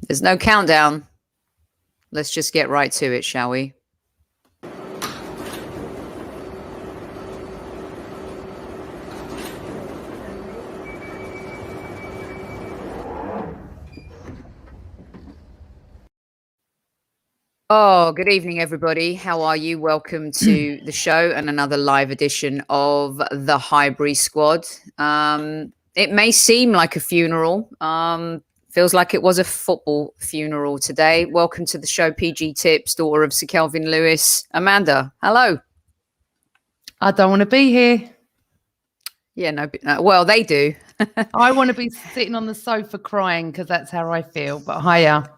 There's no countdown. Let's just get right to it, shall we? Oh, good evening, everybody. How are you? Welcome to the show and another live edition of the Highbury Squad. It may seem like a funeral. Feels like it was a football funeral today. Welcome to the show, PG Tips, daughter of Sir Kelvin Lewis. Amanda, hello. I don't want to be here. Yeah, no, well, they do. I want to be sitting on the sofa crying because that's how I feel. But hiya.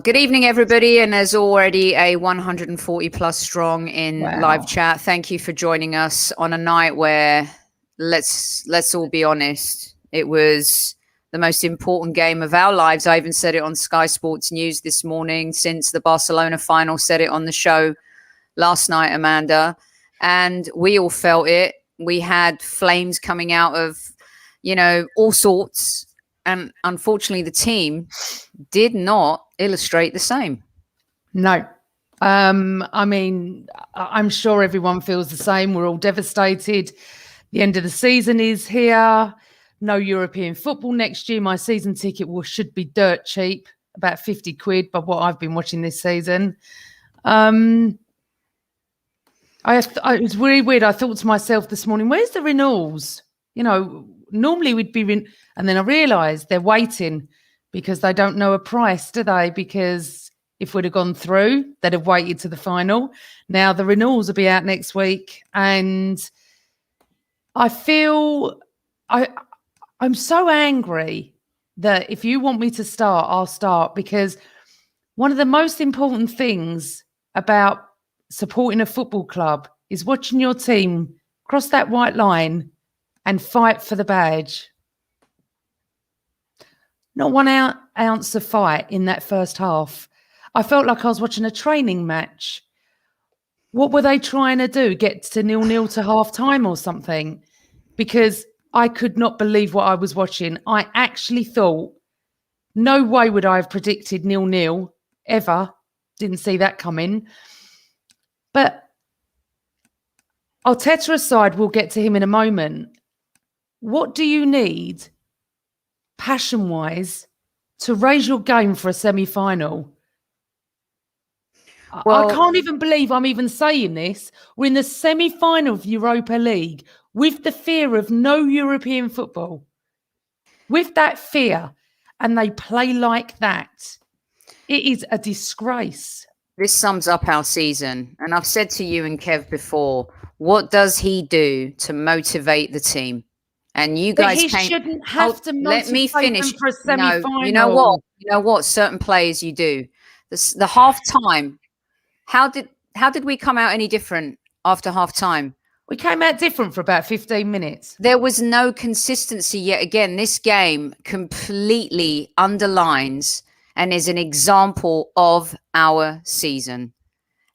Good evening, everybody. And there's already a 140 plus strong in live chat. Thank you for joining us on a night where, let's all be honest, it was the most important game of our lives. I even said it on Sky Sports News this morning since the Barcelona final, said it on the show last night, Amanda. And we all felt it. We had flames coming out of, all sorts. And unfortunately, the team did not illustrate the same. No. I mean, I'm sure everyone feels the same. We're all devastated. The end of the season is here. No European football next year. My season ticket should be dirt cheap, about 50 quid, by what I've been watching this season. It was really weird. I thought to myself this morning, where's the renewals? Normally we'd be and then I realised they're waiting because they don't know a price, do they? Because if we'd have gone through, they'd have waited to the final. Now the renewals will be out next week, and I feel I'm so angry that if you want me to start, I'll start, because one of the most important things about supporting a football club is watching your team cross that white line and fight for the badge. Not one ounce of fight in that first half. I felt like I was watching a training match. What were they trying to do? Get to 0-0 to half time or something? Because I could not believe what I was watching. I actually thought, no way would I have predicted 0-0 ever. Didn't see that coming. But Arteta aside, we'll get to him in a moment. What do you need, passion-wise, to raise your game for a semi-final? Well, I can't even believe I'm even saying this. We're in the semi-final of Europa League with the fear of no European football. With that fear, and they play like that. It is a disgrace. This sums up our season. And I've said to you and Kev before, what does he do to motivate the team? And you guys shouldn't have to motivate let me finish. Them for a semi-final. No, you know what? Certain players you do. The half time. How did we come out any different after half time? We came out different for about 15 minutes. There was no consistency yet again. This game completely underlines and is an example of our season.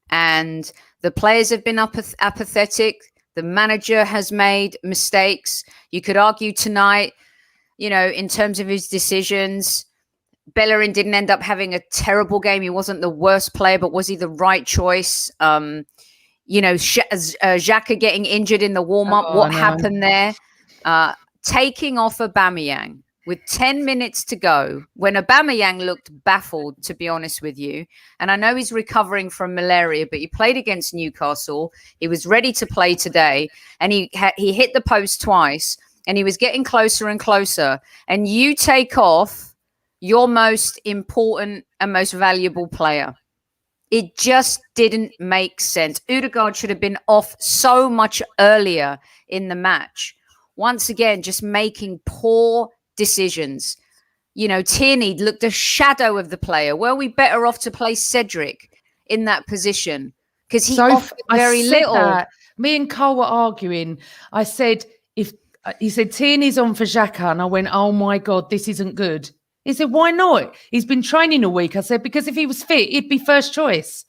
And the players have been apathetic. The manager has made mistakes. You could argue tonight, in terms of his decisions, Bellerin didn't end up having a terrible game. He wasn't the worst player, but was he the right choice? Xhaka getting injured in the warm-up. What happened there? Taking off Aubameyang with 10 minutes to go, when Aubameyang looked baffled, to be honest with you. And I know he's recovering from malaria, but he played against Newcastle. He was ready to play today, and he hit the post twice, and he was getting closer and closer. And you take off your most important and most valuable player. It just didn't make sense. Odegaard should have been off so much earlier in the match. Once again, just making poor decisions. Tierney looked a shadow of the player. Were we better off to play Cedric in that position? Because he offered very little. That. Me and Cole were arguing. I said, he said Tierney's on for Xhaka, and I went, oh my God, this isn't good. He said, why not? He's been training a week. I said, because if he was fit, he'd be first choice.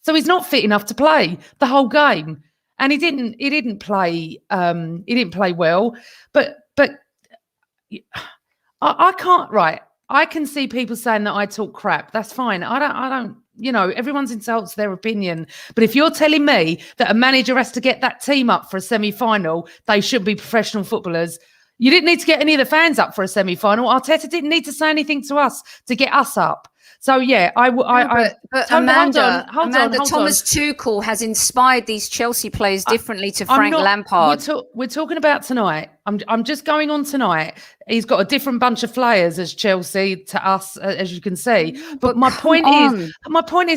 So he's not fit enough to play the whole game. And he didn't play well. But I can't, right. I can see people saying that I talk crap. That's fine. I don't, everyone's entitled to their opinion. But if you're telling me that a manager has to get that team up for a semi-final, they should be professional footballers. You didn't need to get any of the fans up for a semi-final. Arteta didn't need to say anything to us to get us up. So yeah, but Amanda, hold on. Thomas Tuchel has inspired these Chelsea players differently to Frank Lampard. We're talking about tonight. I'm just going on tonight. He's got a different bunch of players as Chelsea to us, as you can see. But my point is,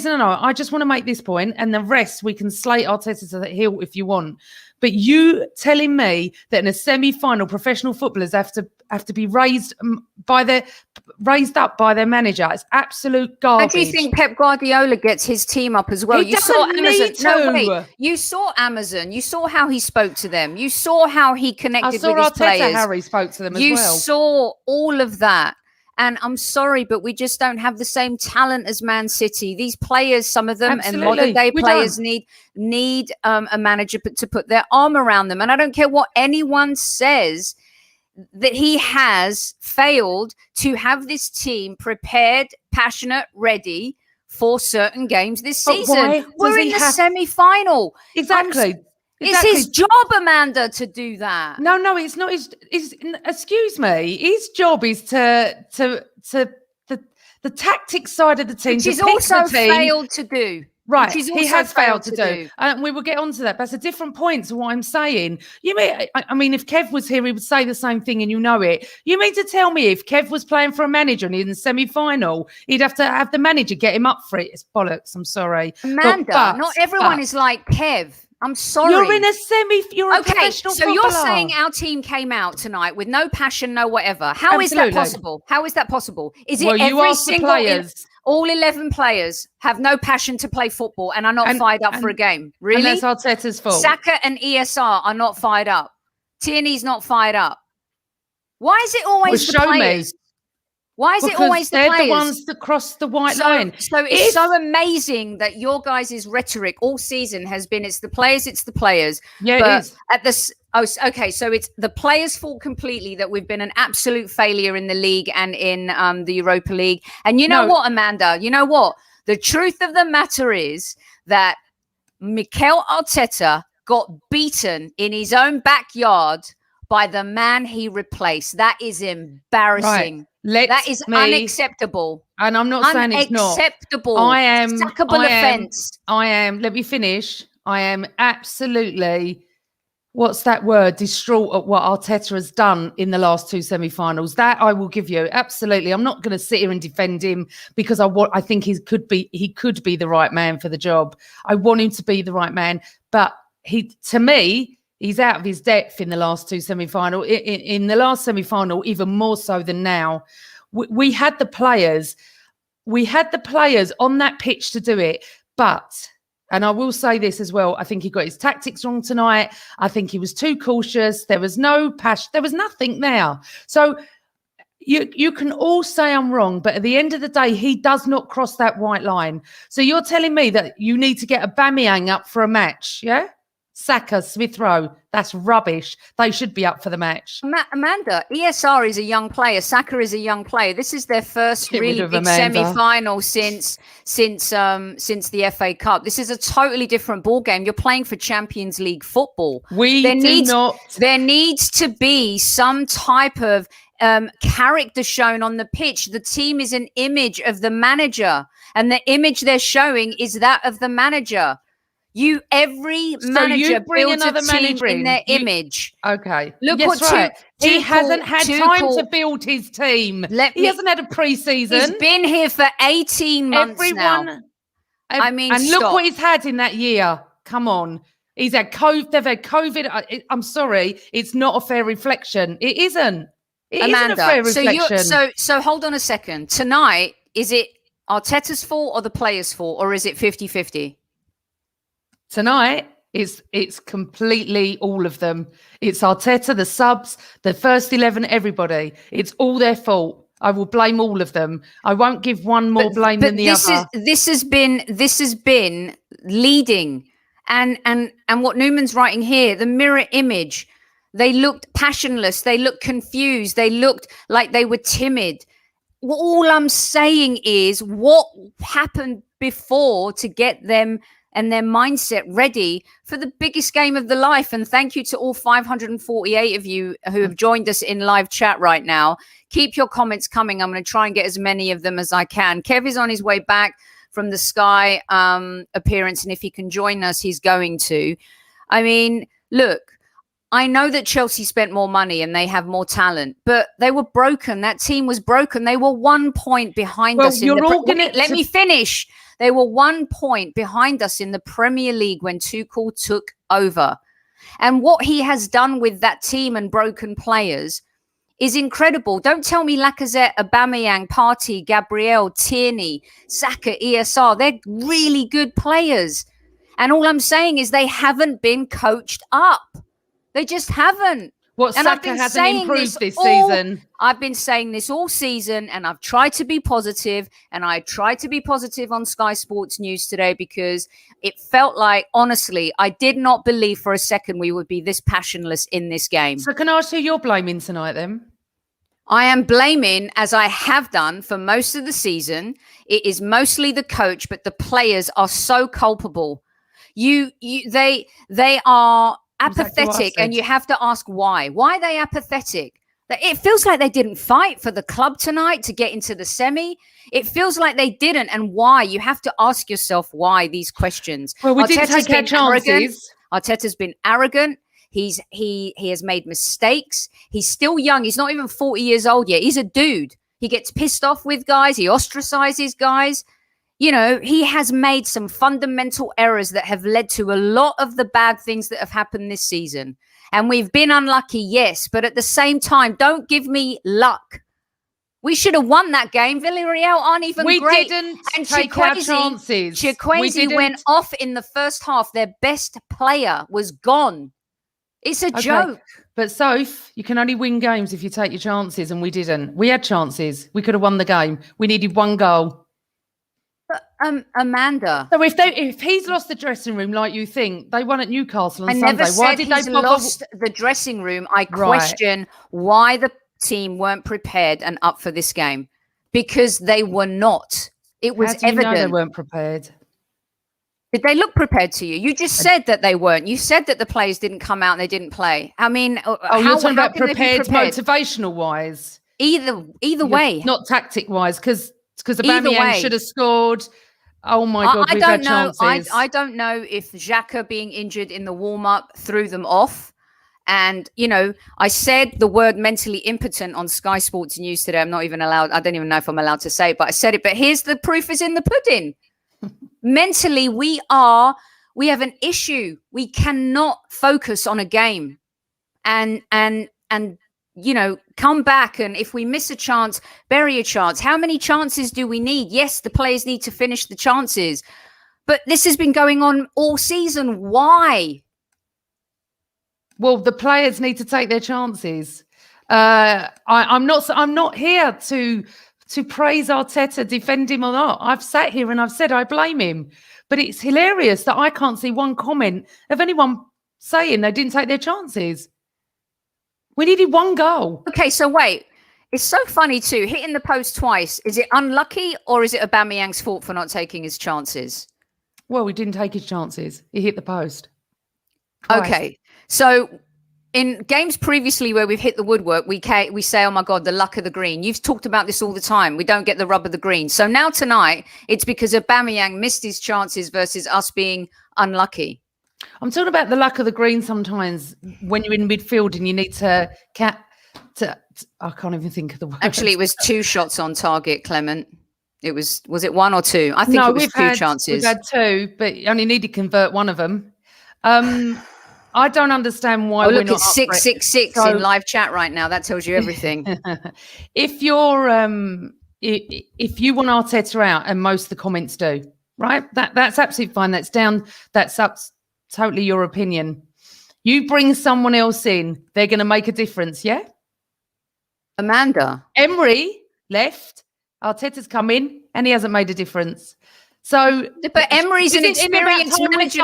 no. I just want to make this point, and the rest we can slate Arteta to the hill if you want. But you telling me that in a semi-final, professional footballers have to be raised up by their manager. It's absolute garbage. How do you think Pep Guardiola gets his team up as well? You saw Amazon. No, wait. You saw Amazon. You saw how he spoke to them. You saw how he connected with his players. Harry spoke to them as well. You saw all of that. And I'm sorry, but we just don't have the same talent as Man City. These players, some of them, and modern day players need a manager to put their arm around them. And I don't care what anyone says, that he has failed to have this team prepared, passionate, ready for certain games this season. We're in the semi-final. Exactly. It's his job, Amanda, to do that. No, it's not. Excuse me. His job is to the tactics side of the team. Which he's also failed to do. Right, he has failed to do. And we will get onto that. That's a different point to what I'm saying. I mean, if Kev was here, he would say the same thing, and you know it. You mean to tell me if Kev was playing for a manager and he's in the semi-final, he'd have to have the manager get him up for it? It's bollocks. I'm sorry, Amanda. Not everyone is like Kev. I'm sorry. You're in a You're a professional footballer. You're saying our team came out tonight with no passion, no whatever. How is that possible? How is that possible? Is it every single players? All 11 players have no passion to play football and are not fired up for a game. Really? And that's Arteta's fault. Saka and ESR are not fired up. Tierney's not fired up. Why is it always the players? Why is it always the players? They're the ones that cross the white line. So it's so amazing that your guys' rhetoric all season has been it's the players. Yeah, but it is. At this, okay, so it's the players' fault completely that we've been an absolute failure in the league and in the Europa League. And you know what, Amanda? You know what? The truth of the matter is that Mikel Arteta got beaten in his own backyard by the man he replaced. That is embarrassing. Right. That is unacceptable. And I'm not saying it's not. Unacceptable. Sackable offence. Let me finish. I am absolutely, what's that word? Distraught at what Arteta has done in the last two semi-finals. That I will give you. Absolutely. I'm not going to sit here and defend him because I think he could be the right man for the job. I want him to be the right man. But to me, he's out of his depth in the last two semi-final. In the last semi-final, even more so than now. We had the players. We had the players on that pitch to do it. But, and I will say this as well, I think he got his tactics wrong tonight. I think he was too cautious. There was no passion. There was nothing there. So you can all say I'm wrong, but at the end of the day, he does not cross that white line. So you're telling me that you need to get Aubameyang up for a match, yeah? Saka, Smith Rowe, that's rubbish. They should be up for the match. Amanda, ESR is a young player. Saka is a young player. This is their first really big semi-final since the FA Cup. This is a totally different ball game. You're playing for Champions League football. There needs to be some type of character shown on the pitch. The team is an image of the manager, and the image they're showing is that of the manager. Every manager builds a team in their image. Okay. Look he hasn't had time to build his team. He hasn't had a pre-season. He's been here for 18 months now. Look what he's had in that year. Come on. He's had COVID. They've had COVID. I'm sorry. It's not a fair reflection. It isn't. It isn't a fair reflection. So hold on a second. Tonight, is it Arteta's fault or the players' fault, or is it 50-50? Tonight, it's completely all of them. It's Arteta, the subs, the first 11, everybody. It's all their fault. I will blame all of them. I won't give one more blame than the other. This has been leading, and what Newman's writing here, the mirror image. They looked passionless. They looked confused. They looked like they were timid. all I'm saying is what happened before to get them and their mindset ready for the biggest game of the life. And thank you to all 548 of you who have joined us in live chat right now. Keep your comments coming. I'm going to try and get as many of them as I can. Kev is on his way back from the Sky appearance, and if he can join us, he's going to. I mean, look, I know that Chelsea spent more money and they have more talent, but they were broken. That team was broken. They were 1 point behind us. Let me finish. They were 1 point behind us in the Premier League when Tuchel took over. And what he has done with that team and broken players is incredible. Don't tell me Lacazette, Aubameyang, Partey, Gabriel, Tierney, Saka, ESR. They're really good players. And all I'm saying is they haven't been coached up. They just haven't. Saka hasn't improved this season. I've been saying this all season, and I've tried to be positive, and I tried to be positive on Sky Sports News today because it felt like, honestly, I did not believe for a second we would be this passionless in this game. So can I ask who you're blaming tonight then? I am blaming, as I have done for most of the season, it is mostly the coach, but the players are so culpable. They are apathetic, and you have to ask why. Why are they apathetic? It feels like they didn't fight for the club tonight to get into the semi. It feels like they didn't, and why? You have to ask yourself why these questions. Well, we didn't take our chances. Arteta's been arrogant. He has made mistakes. He's still young. He's not even 40 years old yet. He's a dude. He gets pissed off with guys. He ostracizes guys. You know, he has made some fundamental errors that have led to a lot of the bad things that have happened this season. And we've been unlucky, yes, but at the same time, don't give me luck. We should have won that game. Villarreal aren't even great. We didn't take our chances. Chikwueze went off in the first half. Their best player was gone. It's a joke. But Soph, you can only win games if you take your chances, and we didn't. We had chances. We could have won the game. We needed one goal. But, Amanda. So if he's lost the dressing room like you think, they won at Newcastle on Sunday. Never said why did he's they bother? Lost the dressing room? I question why the team weren't prepared and up for this game, because they were not. It was evident. How do you know they weren't prepared? Did they look prepared to you? You just said that they weren't. You said that the players didn't come out and they didn't play. I mean, you're talking about prepared motivational wise. Either way, not tactic wise, because Aubameyang should have scored. Oh my God, we've had chances. I don't know if Xhaka being injured in the warm-up threw them off. And, you know, I said the word mentally impotent on Sky Sports News today. I'm not even allowed. I don't even know if I'm allowed to say it, but I said it. But here's the proof is in the pudding. Mentally, we have an issue. We cannot focus on a game and you know, come back, and if we miss a chance, bury a chance. How many chances do we need? Yes, the players need to finish the chances, but this has been going on all season. Why? Well, the players need to take their chances. I'm not here to praise Arteta, defend him or not. I've sat here and I've said I blame him, but it's hilarious that I can't see one comment of anyone saying they didn't take their chances. We needed one goal. Okay, so wait. It's so funny too. Hitting the post twice. Is it unlucky, or is it Aubameyang's fault for not taking his chances? Well, we didn't take his chances. He hit the post twice. Okay, so in games previously where we've hit the woodwork, we say, oh my God, the luck of the green. You've talked about this all the time. We don't get the rub of the green. So now tonight, it's because Aubameyang missed his chances versus us being unlucky. I'm talking about the luck of the green sometimes when you're in midfield and you need to I can't even think of the word. Actually, it was 2 shots on target, Clement. Was it 1 or 2? I think it was 2 chances. We've had 2, but you only need to convert one of them. I don't understand why we're not. Look, it's 666 in live chat right now. That tells you everything. If you're if you want Arteta out, and most of the comments do, right? That's absolutely fine. That's up totally your opinion. You bring someone else in, they're going to make a difference, yeah? Amanda. Emery left, Arteta's come in, and he hasn't made a difference. So, but Emery's an experienced manager.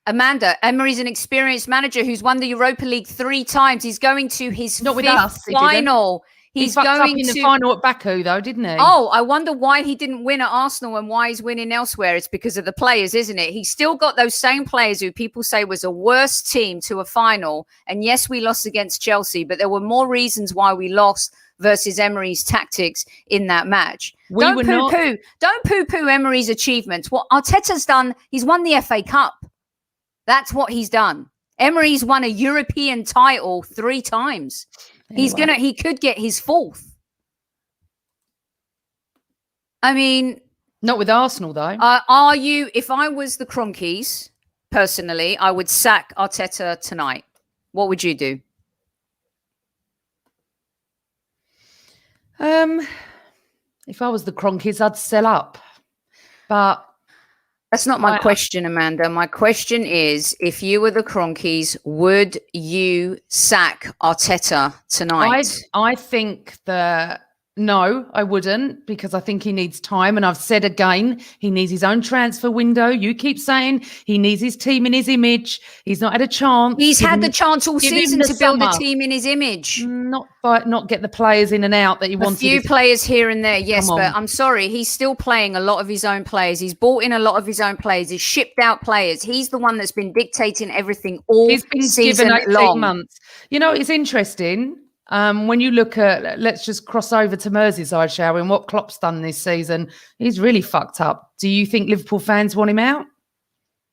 Amanda, Emery's an experienced manager who's won the Europa League 3 times. He's going to his fifth final. He fucked up in the final at Baku, though, didn't he? Oh, I wonder why he didn't win at Arsenal and why he's winning elsewhere. It's because of the players, isn't it? He's still got those same players who people say was a worse team to a final. And yes, we lost against Chelsea, but there were more reasons why we lost versus Emery's tactics in that match. Don't poo-poo Emery's achievements. What Arteta's done, he's won the FA Cup. That's what he's done. Emery's won a European title 3 times. Anyway. He could get his 4th. I mean, not with Arsenal though. If I was the Cronkies, personally, I would sack Arteta tonight. What would you do? If I was the Cronkies, I'd sell up. But that's not my question, Amanda. My question is, if you were the Cronkies, would you sack Arteta tonight? I think that no, I wouldn't, because I think he needs time. And I've said again, he needs his own transfer window. You keep saying he needs his team in his image. He's not had a chance. He's had the chance all season to build a team in his image. Not get the players in and out that he wanted. A few players here and there, yes, but I'm sorry. He's still playing a lot of his own players. He's bought in a lot of his own players. He's shipped out players. He's the one that's been dictating everything all season long. 18 months. You know, it's interesting. When you look at, let's just cross over to Merseyside, shall we? And what Klopp's done this season, he's really fucked up. Do you think Liverpool fans want him out?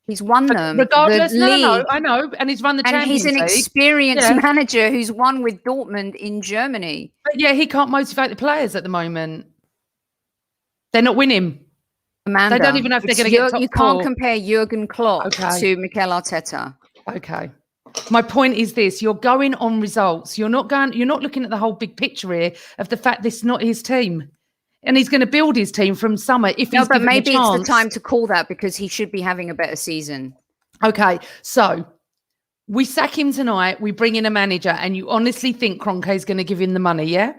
He's won them. Regardless, no, I know. And he's run the Champions League. And he's an experienced manager who's won with Dortmund in Germany. But yeah, he can't motivate the players at the moment. They're not winning. Amanda, they don't even know if they're going to get top You can't compare Jurgen Klopp to Mikel Arteta. Okay. My point is this: you're going on results. You're not looking at the whole big picture here of the fact this is not his team, and he's going to build his team from summer if he's given maybe a chance. It's the time to call that, because he should be having a better season. Okay, so we sack him tonight. We bring in a manager, and you honestly think Kroenke's going to give him the money? Yeah.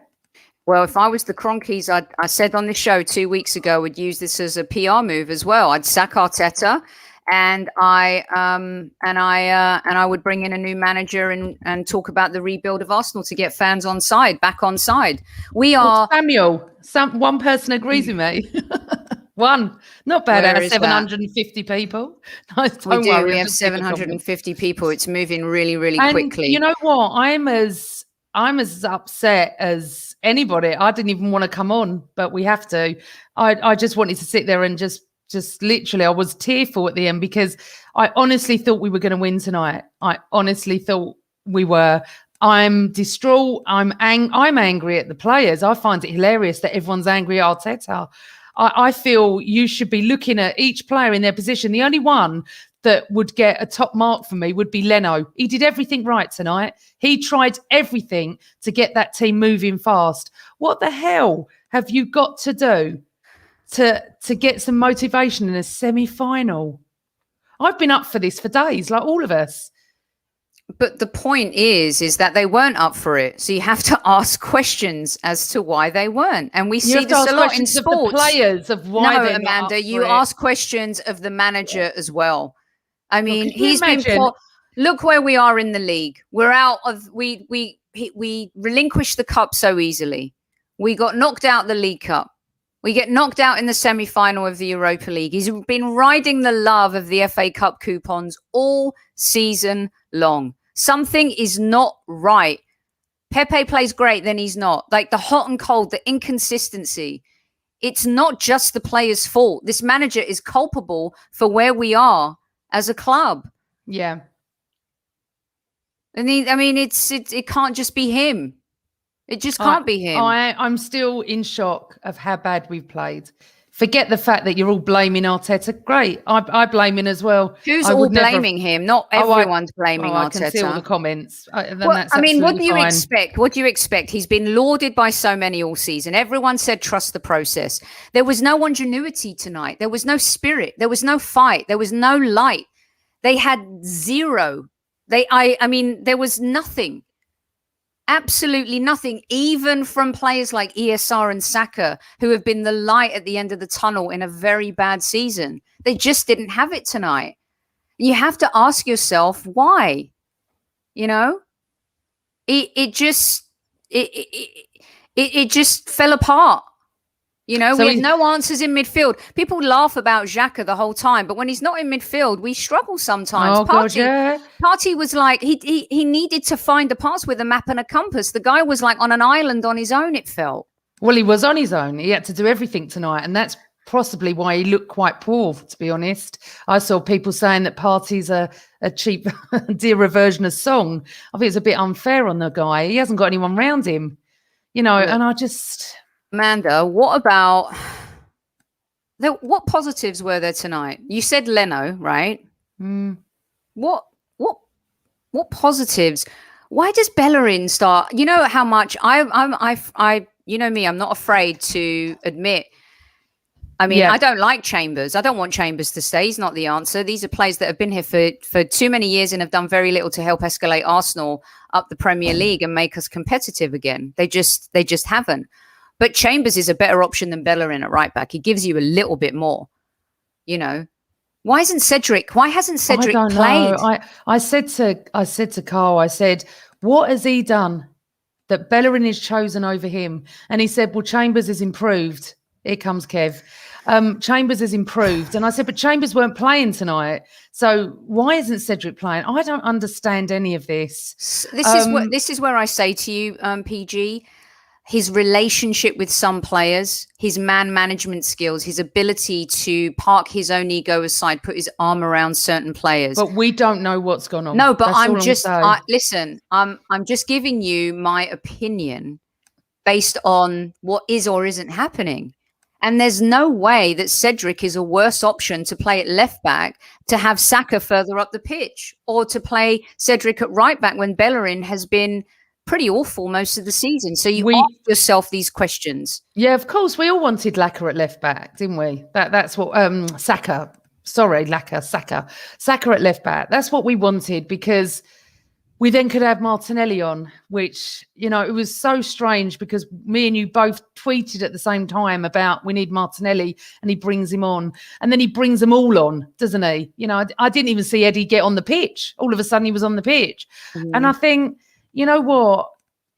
Well, if I was the Cronkies, I said on this show 2 weeks ago, I would use this as a PR move as well. I'd sack Arteta. And I would bring in a new manager and talk about the rebuild of Arsenal to get fans back on side. We are Samuel. One person agrees with me. One, not bad. Out of 750 people. We have 750 people. It's moving really, really quickly. You know what? I'm as upset as anybody. I didn't even want to come on, but we have to. I just wanted to sit there and just literally, I was tearful at the end because I honestly thought we were going to win tonight. I honestly thought we were. I'm distraught. I'm angry at the players. I find it hilarious that everyone's angry at Arteta. I feel you should be looking at each player in their position. The only one that would get a top mark for me would be Leno. He did everything right tonight. He tried everything to get that team moving fast. What the hell have you got to do to get some motivation in a semi-final? I've been up for this for days, like all of us. But the point is that they weren't up for it. So you have to ask questions as to why they weren't. And we see this a lot in sports. Of the players of why they're Amanda, not up you for ask questions of the manager as well. I mean, he's been look where we are in the league. We're out of we relinquished the cup so easily. We got knocked out the League Cup. We get knocked out in the semi-final of the Europa League. He's been riding the love of the FA Cup coupons all season long. Something is not right. Pepe plays great, then he's not. Like the hot and cold, the inconsistency. It's not just the player's fault. This manager is culpable for where we are as a club. Yeah. And it can't just be him. It just can't be him. I'm still in shock of how bad we've played. Forget the fact that you're all blaming Arteta. Great. I blame him as well. Who's all blaming him? Not everyone's blaming Arteta. I can see all the comments. What do you expect? What do you expect? He's been lauded by so many all season. Everyone said trust the process. There was no ingenuity tonight. There was no spirit. There was no fight. There was no light. They had zero. There was nothing. Absolutely nothing, even from players like ESR and Saka, who have been the light at the end of the tunnel in a very bad season. They just didn't have it tonight. You have to ask yourself why. You know, it It just fell apart. You know, So we had no answers in midfield. People laugh about Xhaka the whole time, but when he's not in midfield, we struggle sometimes. Oh, God, yeah. Partey was like, he needed to find the pass with a map and a compass. The guy was like on an island on his own, it felt. Well, he was on his own. He had to do everything tonight, and that's possibly why he looked quite poor, to be honest. I saw people saying that Partey's a cheap, dearer version of Song. I think it's a bit unfair on the guy. He hasn't got anyone round him, you know, and I just... Amanda, what positives were there tonight? You said Leno, right? What positives? Why does Bellerin start? You know how much I you know me, I'm not afraid to admit. I mean, I don't like Chambers. I don't want Chambers to stay. He's not the answer. These are players that have been here for too many years and have done very little to help escalate Arsenal up the Premier League and make us competitive again. They just haven't. But Chambers is a better option than Bellerin at right back. He gives you a little bit more, you know. Why hasn't Cedric played? I said to Carl, I said, what has he done that Bellerin is chosen over him? And he said, well, Chambers has improved. Here comes Kev. Chambers has improved. And I said, but Chambers weren't playing tonight. So why isn't Cedric playing? I don't understand any of this. This is where I say to you, PG, his relationship with some players, his man management skills, his ability to park his own ego aside, put his arm around certain players. But we don't know what's gone on. No, but listen, I'm just giving you my opinion based on what is or isn't happening. And there's no way that Cedric is a worse option to play at left back, to have Saka further up the pitch, or to play Cedric at right back when Bellerin has been pretty awful most of the season. So you ask yourself these questions. Yeah, of course. We all wanted Laka at left back, didn't we? That's what Saka. Sorry, Saka at left back. That's what we wanted, because we then could have Martinelli on, which, you know, it was so strange because me and you both tweeted at the same time about we need Martinelli, and he brings him on, and then he brings them all on, doesn't he? You know, I didn't even see Eddie get on the pitch. All of a sudden he was on the pitch. And I think, you know what?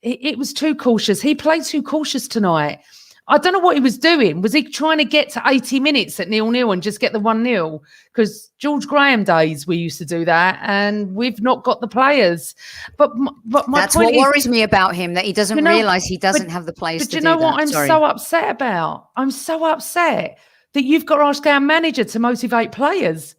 It was too cautious. He played too cautious tonight. I don't know what he was doing. Was he trying to get to 80 minutes at 0-0 and just get the 1-0? Because George Graham days we used to do that, and we've not got the players. But that's what worries me about him, that he doesn't realise he doesn't have the players to do that. But you know what I'm so upset about? I'm so upset that you've got to ask our manager to motivate players.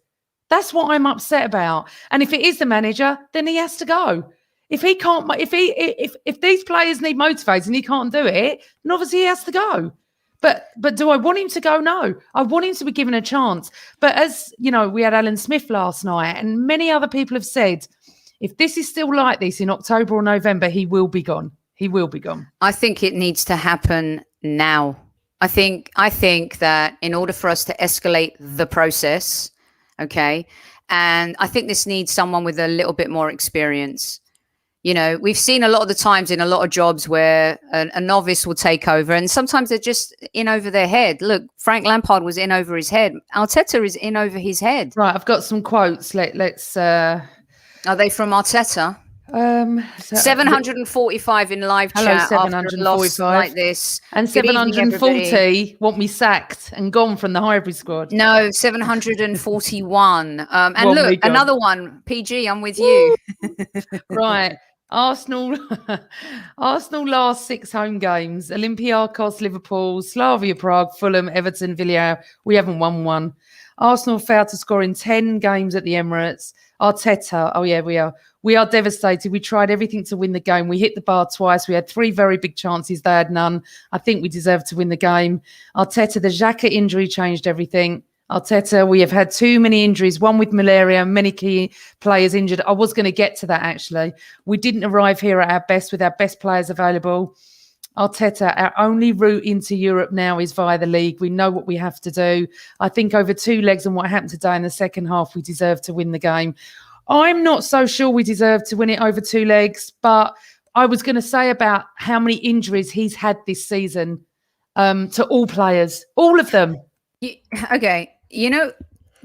That's what I'm upset about. And if it is the manager, then he has to go. If he can't, if these players need motivating and he can't do it, then obviously he has to go. But do I want him to go? No, I want him to be given a chance. But as you know, we had Alan Smith last night, and many other people have said, if this is still like this in October or November, he will be gone. He will be gone. I think it needs to happen now. I think that in order for us to escalate the process, okay, and I think this needs someone with a little bit more experience. You know, we've seen a lot of the times in a lot of jobs where a novice will take over, and sometimes they're just in over their head. Look, Frank Lampard was in over his head. Arteta is in over his head. Right, I've got some quotes. Let's. Are they from Arteta? 745 in live chat. 745 like this, and 740 want me sacked and gone from the Highbury squad. No, 741. And look, another one. PG, I'm with you. Right. Arsenal last 6 home games: Olympiacos, Liverpool, Slavia Prague, Fulham, Everton, Villarreal. We haven't won one. Arsenal failed to score in 10 games at the Emirates. Arteta, oh yeah, we are. We are devastated. We tried everything to win the game. We hit the bar twice. We had 3 very big chances. They had none. I think we deserved to win the game. Arteta, the Xhaka injury changed everything. Arteta, we have had too many injuries, one with malaria, many key players injured. I was going to get to that, actually. We didn't arrive here at our best with our best players available. Arteta, our only route into Europe now is via the league. We know what we have to do. I think over 2 legs and what happened today in the second half, we deserve to win the game. I'm not so sure we deserve to win it over 2 legs, but I was going to say about how many injuries he's had this season to all players, all of them. Okay, you know,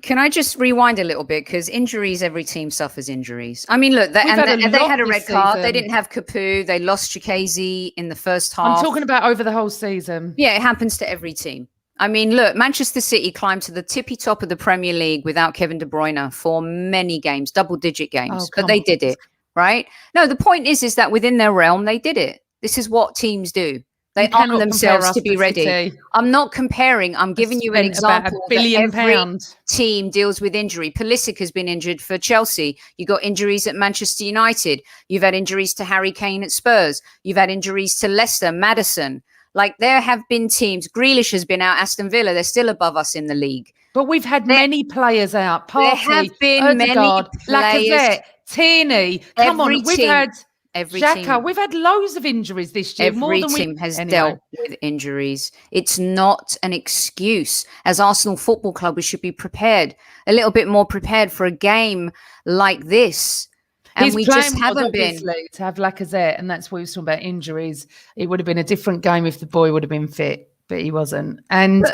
Can I just rewind a little bit? Because injuries, every team suffers injuries. I mean, look, they had a red card. They didn't have Capu. They lost Chikaze in the first half. I'm talking about over the whole season. Yeah, it happens to every team. I mean, look, Manchester City climbed to the tippy top of the Premier League without Kevin De Bruyne for many games, double-digit games, but they did it, right? No, the point is that within their realm, they did it. This is what teams do. They arm themselves to be ready. City. I'm not comparing. I'm giving you an example. £1 billion. Every team deals with injury. Pulisic has been injured for Chelsea. You got injuries at Manchester United. You've had injuries to Harry Kane at Spurs. You've had injuries to Leicester, Maddison. Like there have been teams. Grealish has been out. Aston Villa. They're still above us in the league. But we've had many players out. Partey, there have been Odegaard, many players. Lacazette, Tierney. Come on, we've had. Every Xhaka, team. We've had loads of injuries this year. Every team has dealt with injuries. It's not an excuse. As Arsenal Football Club, we should be prepared, a little bit more prepared for a game like this. And we just haven't been. To have Lacazette, and that's what we were talking about, injuries. It would have been a different game if the boy would have been fit, but he wasn't. And,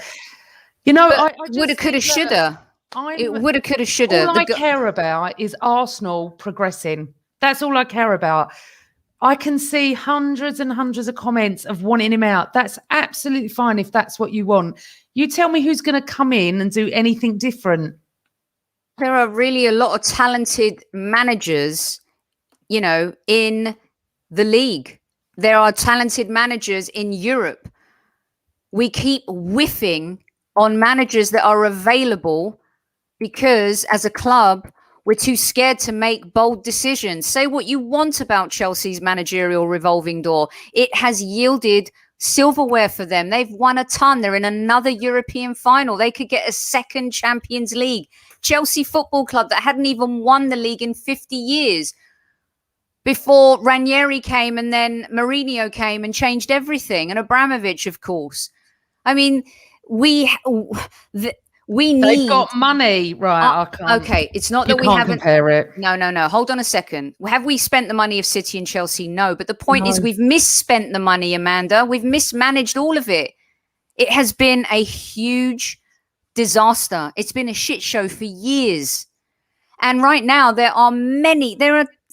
I woulda, coulda, shoulda. It woulda, coulda, shoulda. All I care about is Arsenal progressing. That's all I care about. I can see hundreds and hundreds of comments of wanting him out. That's absolutely fine if that's what you want. You tell me who's going to come in and do anything different. There are really a lot of talented managers, in the league. There are talented managers in Europe. We keep whiffing on managers that are available because as a club, we're too scared to make bold decisions. Say what you want about Chelsea's managerial revolving door. It has yielded silverware for them. They've won a ton. They're in another European final. They could get a second Champions League. Chelsea Football Club that hadn't even won the league in 50 years before Ranieri came and then Mourinho came and changed everything. And Abramovich, of course. I mean, we need. They've got money, right? Okay, it's not that we haven't. Compare it. No. Hold on a second. Have we spent the money of City and Chelsea? No, but the point is we've misspent the money, Amanda. We've mismanaged all of it. It has been a huge disaster. It's been a shit show for years, and right now there are.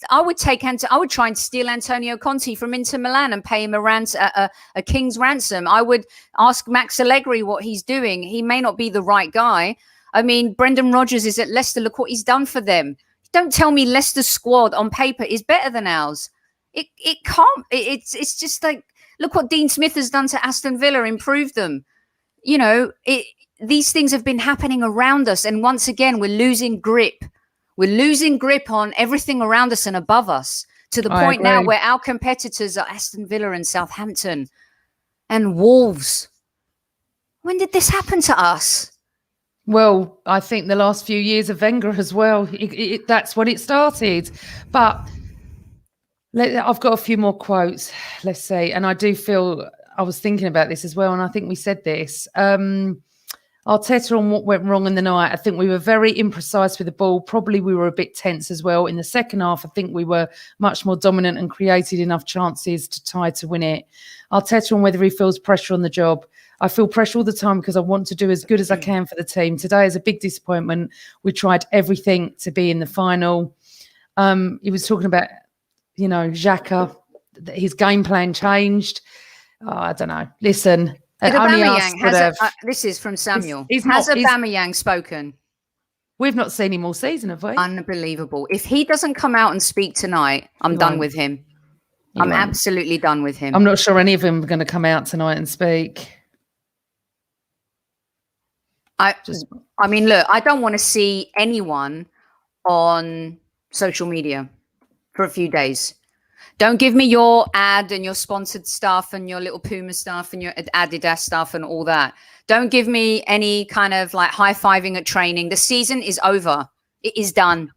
I would try and steal Antonio Conte from Inter Milan and pay him a king's ransom. I would ask Max Allegri what he's doing. He may not be the right guy. I mean, Brendan Rodgers is at Leicester. Look what he's done for them. Don't tell me Leicester's squad on paper is better than ours. It can't. It's just like, look what Dean Smith has done to Aston Villa, improved them. These things have been happening around us. And once again, we're losing grip. We're losing grip on everything around us and above us to the point now where our competitors are Aston Villa and Southampton and Wolves. When did this happen to us? Well, I think the last few years of Wenger as well. That's when it started. But I've got a few more quotes, let's see. And I do feel, I was thinking about this as well, and I think we said this. Arteta on what went wrong in the night. I think we were very imprecise with the ball. Probably we were a bit tense as well. In the second half, I think we were much more dominant and created enough chances to tie to win it. Arteta on whether he feels pressure on the job. I feel pressure all the time because I want to do as good as I can for the team. Today is a big disappointment. We tried everything to be in the final. He was talking about, Xhaka, his game plan changed. I don't know. Listen. This is from Samuel. Has Aubameyang spoken? We've not seen him all season, have we? Unbelievable. If he doesn't come out and speak tonight, I'm done with him. I'm absolutely done with him. I'm not sure any of them are going to come out tonight and speak. I mean, look, I don't want to see anyone on social media for a few days. Don't give me your ad and your sponsored stuff and your little Puma stuff and your Adidas stuff and all that. Don't give me any kind of like high-fiving at training. The season is over. It is done.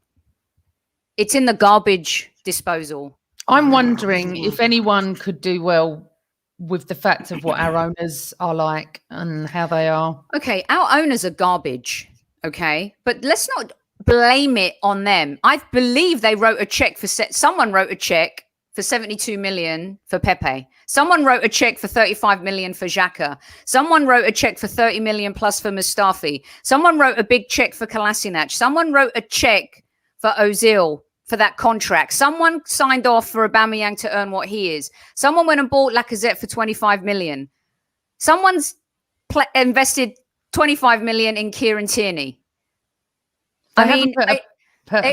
It's in the garbage disposal. I'm wondering if anyone could do well with the fact of what our owners are like and how they are. Okay, our owners are garbage, okay? But let's not blame it on them. I believe they wrote a check for someone wrote a check for 72 million for Pepe. Someone wrote a check for 35 million for Xhaka. Someone wrote a check for 30 million plus for Mustafi. Someone wrote a big check for Kolasinac. Someone wrote a check for Ozil for that contract. Someone signed off for Aubameyang to earn what he is. Someone went and bought Lacazette for 25 million. Someone's invested 25 million in Kieran Tierney. I mean,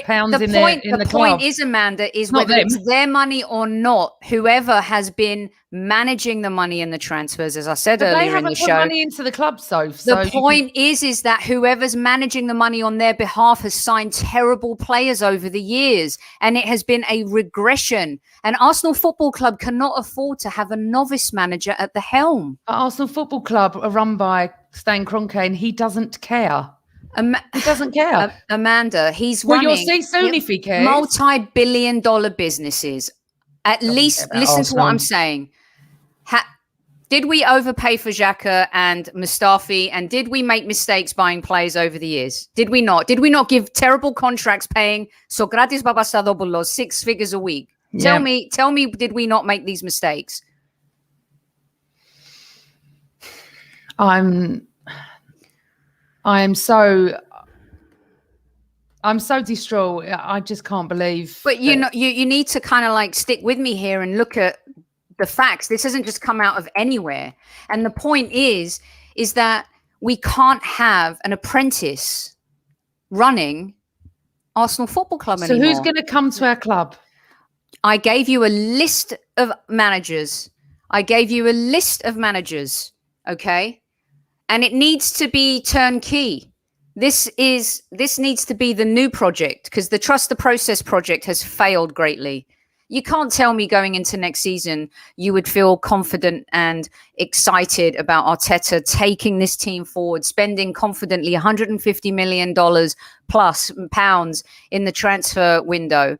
pounds the in point, the point club. is, Amanda, is Not whether them. it's their money or not, whoever has been managing the money in the transfers, as I said But they earlier in haven't the put show. money into the club, so The point is that whoever's managing the money on their behalf has signed terrible players over the years, and it has been a regression. And Arsenal Football Club cannot afford to have a novice manager at the helm. Arsenal Football Club are run by Stan Kroenke, and he doesn't care. He doesn't care. Amanda, he's Well, running you'll see soon if he cares. multi-billion-dollar businesses. At least listen to what I'm saying. Did we overpay for Xhaka and Mustafi? And did we make mistakes buying players over the years? Did we not? Did we not give terrible contracts paying Sokratis Papastathopoulos 6 figures a week? Yeah. Tell me, did we not make these mistakes? I'm so distraught. I just can't believe. But you need to kind of like stick with me here and look at the facts. This hasn't just come out of anywhere. And the point is that we can't have an apprentice running Arsenal Football Club anymore. So who's going to come to our club? I gave you a list of managers. Okay? And it needs to be turnkey. This needs to be the new project, because the Trust the Process project has failed greatly. You can't tell me going into next season you would feel confident and excited about Arteta taking this team forward, spending confidently $150 million plus pounds in the transfer window.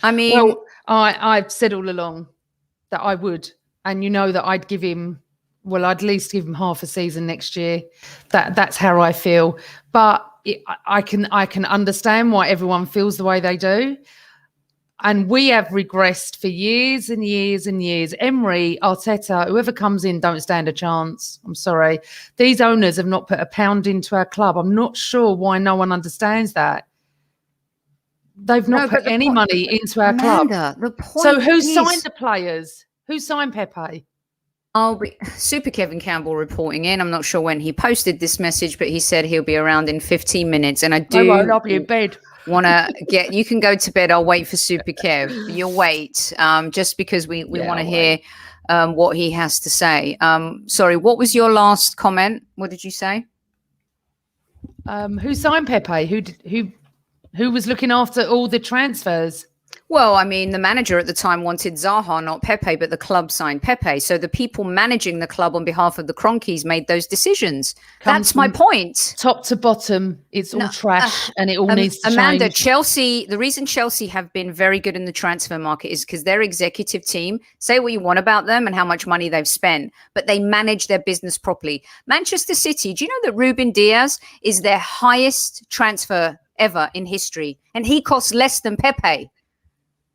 I mean, well, I've said all along that I would, and you know that I'd give him. Well, I'd at least give him half a season next year. That's how I feel. But I can understand why everyone feels the way they do. And we have regressed for years and years and years. Emery, Arteta, whoever comes in, don't stand a chance. I'm sorry. These owners have not put a pound into our club. I'm not sure why no one understands that. They've not put any money into our club. The point so who signed the players? Who signed Pepe? Super Kevin Campbell reporting in. I'm not sure when he posted this message, but he said he'll be around in 15 minutes. And I'll be in bed. Want to get, you can go to bed. I'll wait for Super Kev. You'll wait, just because we want to hear what he has to say. Sorry, what was your last comment? What did you say? Who signed Pepe? Who was looking after all the transfers? Well, I mean, the manager at the time wanted Zaha, not Pepe, but the club signed Pepe. So the people managing the club on behalf of the Kroenkes made those decisions. That's my point. Top to bottom, it's all trash, and it all needs to Amanda, change. Chelsea, the reason Chelsea have been very good in the transfer market is because their executive team, say what you want about them and how much money they've spent, but they manage their business properly. Manchester City, do you know that Ruben Diaz is their highest transfer ever in history? And he costs less than Pepe.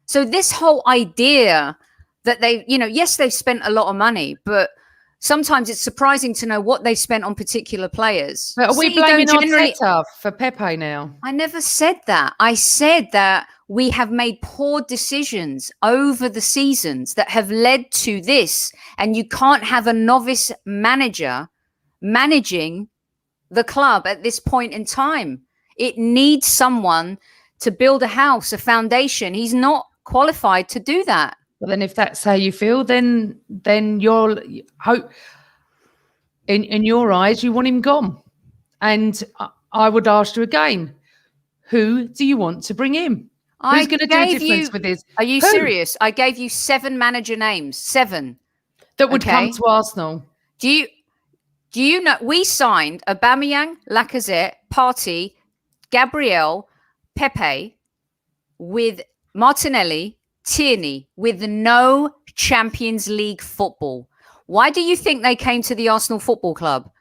So this whole idea that yes, they've spent a lot of money, but sometimes it's surprising to know what they've spent on particular players. But are we blaming Arteta for Pepe now? I never said that. I said that we have made poor decisions over the seasons that have led to this. And you can't have a novice manager managing the club at this point in time. It needs someone to build a house, a foundation. He's not qualified to do that. Well, then if that's how you feel, then you're hope in your eyes you want him gone. And I would ask you again, who do you want to bring in? Who's going to do a difference with this? Are you serious? I gave you 7 manager names, 7 that would come to Arsenal. Do you know we signed Aubameyang, Lacazette, Partey, Gabriel, Pepe with Martinelli, Tierney, with no Champions League football. Why do you think they came to the Arsenal Football Club?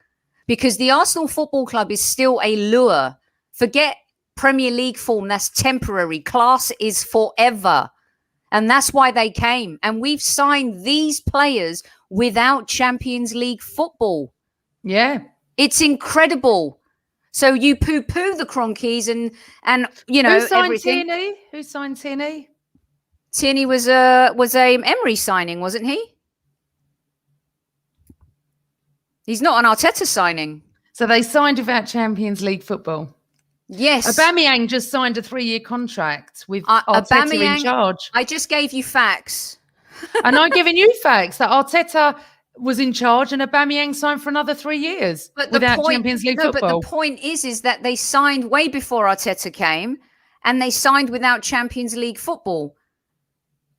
Because the Arsenal Football Club is still a lure. Forget Premier League form. That's temporary. Class is forever. And that's why they came. And we've signed these players without Champions League football. Yeah. It's incredible. So you poo-poo the Cronkies and you know, who signed everything. Tierney? Who signed Tierney? Tierney was a Emery signing, wasn't he? He's not an Arteta signing. So they signed without Champions League football. Yes. Aubameyang just signed a 3-year contract with Arteta in charge. I just gave you facts. And I'm giving you facts that Arteta was in charge and Aubameyang signed for another 3 years without Champions League football. But the point is that they signed way before Arteta came and they signed without Champions League football.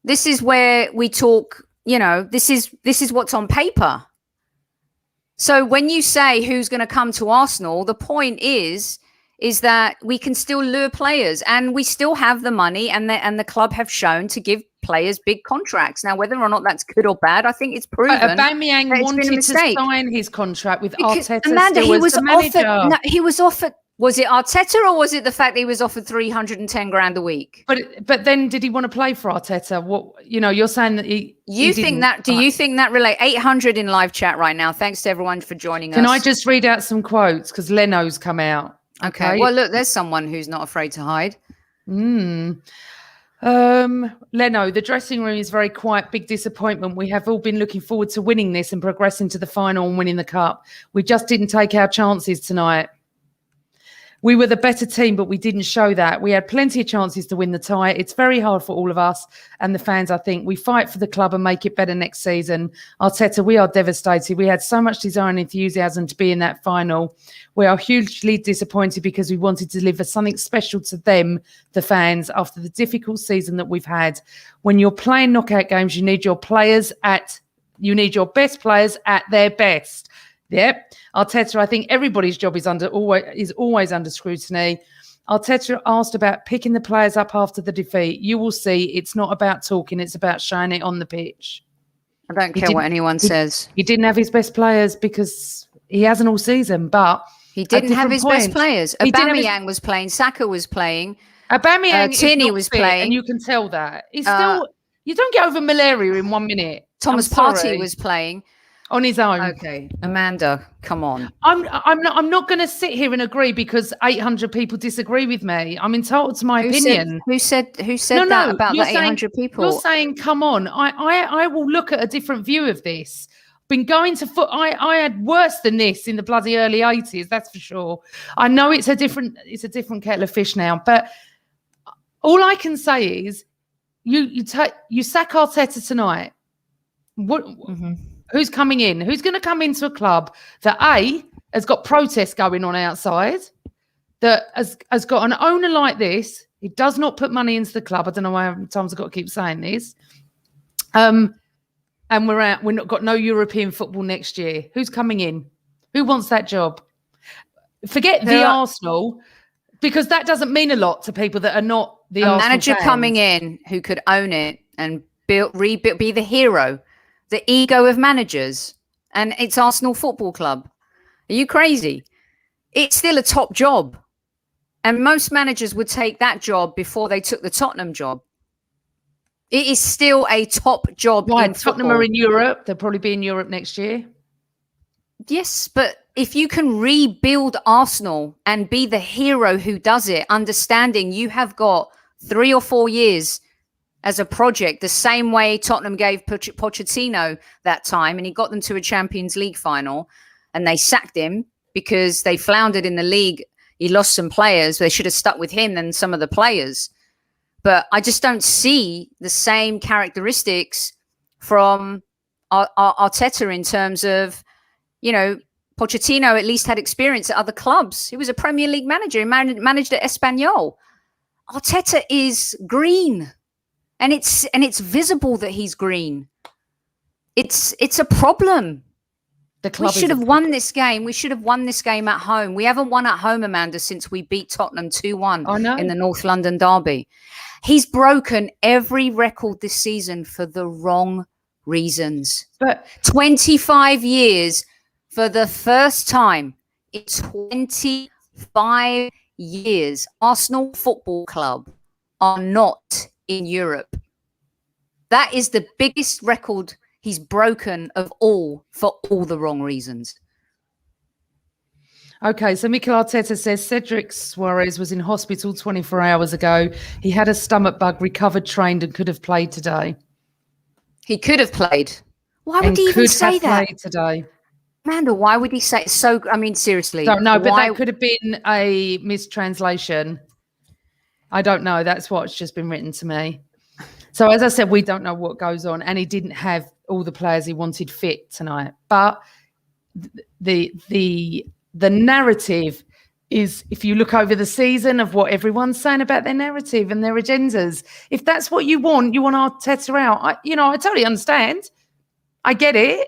This is where we talk, you know, this is what's on paper. So when you say who's going to come to Arsenal, the point is that we can still lure players and we still have the money and the club have shown to give players big contracts. Now, whether or not that's good or bad, I think it's proven. Aubameyang wanted to sign his contract with Arteta. Amanda, he was offered. No, he was offered. Was it Arteta or was it the fact that he was offered 310 grand a week? But then did he want to play for Arteta? What, you know, you're saying that he think that? Do you think that relate? 800 in live chat right now. Thanks to everyone for joining us. Can I just read out some quotes because Leno's come out? Okay. Well, look, there's someone who's not afraid to hide. Leno, the dressing room is very quiet, big disappointment. We have all been looking forward to winning this and progressing to the final and winning the cup. We just didn't take our chances tonight. We were the better team, but we didn't show that. We had plenty of chances to win the tie. It's very hard for all of us and the fans, I think. We fight for the club and make it better next season. Arteta, we are devastated. We had so much desire and enthusiasm to be in that final. We are hugely disappointed because we wanted to deliver something special to them, the fans, after the difficult season that we've had. When you're playing knockout games, you need your best players at their best. Yep. Arteta, I think everybody's job is always under scrutiny. Arteta asked about picking the players up after the defeat. You will see it's not about talking, it's about showing it on the pitch. I don't care what anyone says. He didn't have his best players because he hasn't all season, but he didn't have his best players. Aubameyang was playing, Saka was playing, Tierney was playing, and you can tell that. He's still you don't get over malaria in 1 minute. Thomas Partey was playing. On his own. Okay, Amanda, come on. I'm not going to sit here and agree because 800 people disagree with me. I'm entitled to my opinion. Who said that about the 800 people? You're saying, come on. I will look at a different view of this. Been going to foot. I had worse than this in the bloody early 80s. That's for sure. I know it's a different kettle of fish now, but all I can say is you sack Arteta tonight. What? Mm-hmm. Who's coming in? Who's going to come into a club that has got protests going on outside, that has got an owner like this? He does not put money into the club. I don't know how many times I've got to keep saying this. And we're not got no European football next year. Who's coming in? Who wants that job? Forget Arsenal, because that doesn't mean a lot to people that are not the Arsenal manager fans. Coming in who could own it and rebuild, be the hero. The ego of managers, and it's Arsenal Football Club. Are you crazy? It's still a top job. And most managers would take that job before they took the Tottenham job. It is still a top job in Tottenham football. Are in Europe. They'll probably be in Europe next year. Yes, but if you can rebuild Arsenal and be the hero who does it, understanding you have got 3 or 4 years as a project, the same way Tottenham gave Pochettino that time, and he got them to a Champions League final, and they sacked him because they floundered in the league. He lost some players. They should have stuck with him than some of the players. But I just don't see the same characteristics from Arteta in terms of, you know, Pochettino at least had experience at other clubs. He was a Premier League manager. He managed at Espanyol. Arteta is green. And it's visible that he's green. It's a problem. We should have won this game. We should have won this game at home. We haven't won at home, Amanda, since we beat Tottenham 2-1 in the North London derby. He's broken every record this season for the wrong reasons. But 25 years, for the first time in 25 years, Arsenal Football Club are not in Europe. That is the biggest record he's broken of all, for all the wrong reasons. Okay, so Mikel Arteta says Cedric Suarez was in hospital 24 hours ago. He had a stomach bug, recovered, trained, and could have played today. He could have played. Why would he even say that? Played today. Amanda, why would he say so? I mean, seriously. Don't know, but that could have been a mistranslation. I don't know. That's what's just been written to me. So as I said, we don't know what goes on, and he didn't have all the players he wanted fit tonight. But the narrative is, if you look over the season of what everyone's saying about their narrative and their agendas, if that's what you want Arteta out. I totally understand. I get it.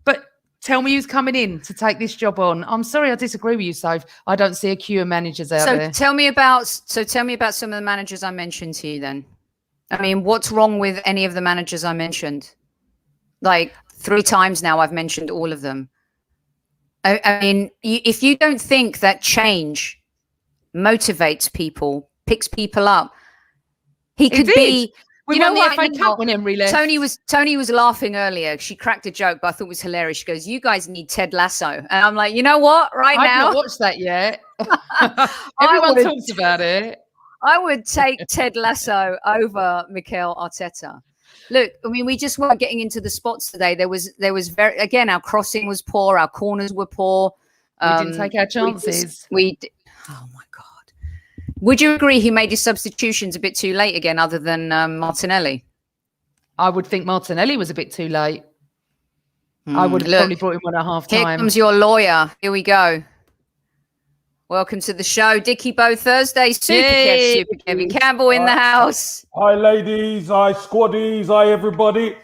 But tell me who's coming in to take this job on. I'm sorry, I disagree with you, Soph. I don't see a queue of managers out there. Tell me about some of the managers I mentioned to you then. I mean, what's wrong with any of the managers I mentioned? Like 3 times now I've mentioned all of them. I mean, if you don't think that change motivates people, picks people up, he could be. You know what? FA Cup when Emery left. Tony was laughing earlier. She cracked a joke, but I thought it was hilarious. She goes, "You guys need Ted Lasso," and I'm like, you know what? I've not watched that yet. Everyone talks about it. I would take Ted Lasso over Mikel Arteta. Look, I mean, we just weren't getting into the spots today. There was our crossing was poor, our corners were poor. We didn't take our chances. Oh my God. Would you agree he made his substitutions a bit too late again, other than Martinelli? I would think Martinelli was a bit too late. I would have probably brought him on at half time. Here comes your lawyer. Here we go. Welcome to the show, Dickie Bow Thursday. Super Kevin Campbell in the house. Hi, ladies. Hi, squaddies. Hi, everybody.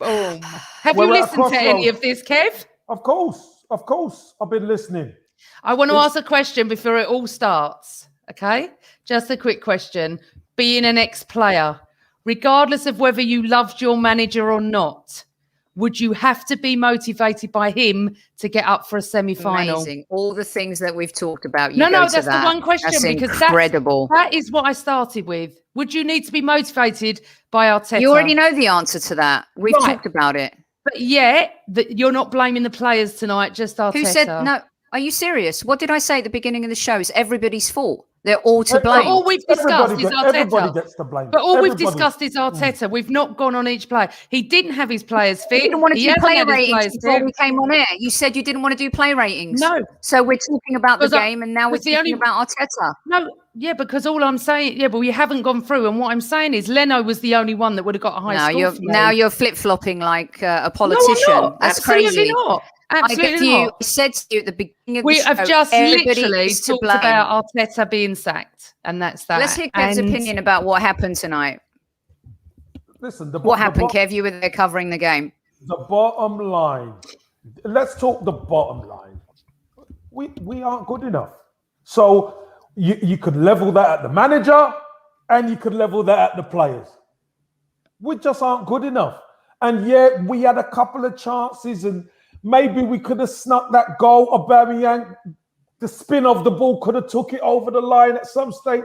Oh. Have you listened to any of this, Kev? Of course. I've been listening. I want to ask a question before it all starts. Okay? Just a quick question. Being an ex-player, regardless of whether you loved your manager or not, would you have to be motivated by him to get up for a semi-final? Amazing. All the things that we've talked about. No, that's the one question. That's because incredible. That is what I started with. Would you need to be motivated by Arteta? You already know the answer to that. We've talked about it. But you're not blaming the players tonight, just Arteta. Who said no? Are you serious? What did I say at the beginning of the show? It's everybody's fault. They're all to blame. All we've discussed is Arteta. Everybody gets to blame. But all we've discussed is Arteta. We've not gone on each player. He didn't have his players fit. You didn't want to do play ratings before we came on air. You said you didn't want to do play ratings. No. So we're talking about the game, and now we're talking about Arteta. No, because all I'm saying, but we haven't gone through. And what I'm saying is Leno was the only one that would have got a high score. Now you're flip-flopping like a politician. No, I'm not. That's Absolutely crazy. Not. Absolutely not. I said to you at the beginning of we the show, have just literally talked about Arteta being sacked, and that's that. Let's hear Kev's opinion about what happened tonight. Listen, what happened, Kev? You were there covering the game. The bottom line. Let's talk the bottom line. We aren't good enough. So you could level that at the manager, and you could level that at the players. We just aren't good enough. And yet we had a couple of chances, and maybe we could have snuck that goal. Aubameyang, the spin of the ball could have took it over the line at some stage.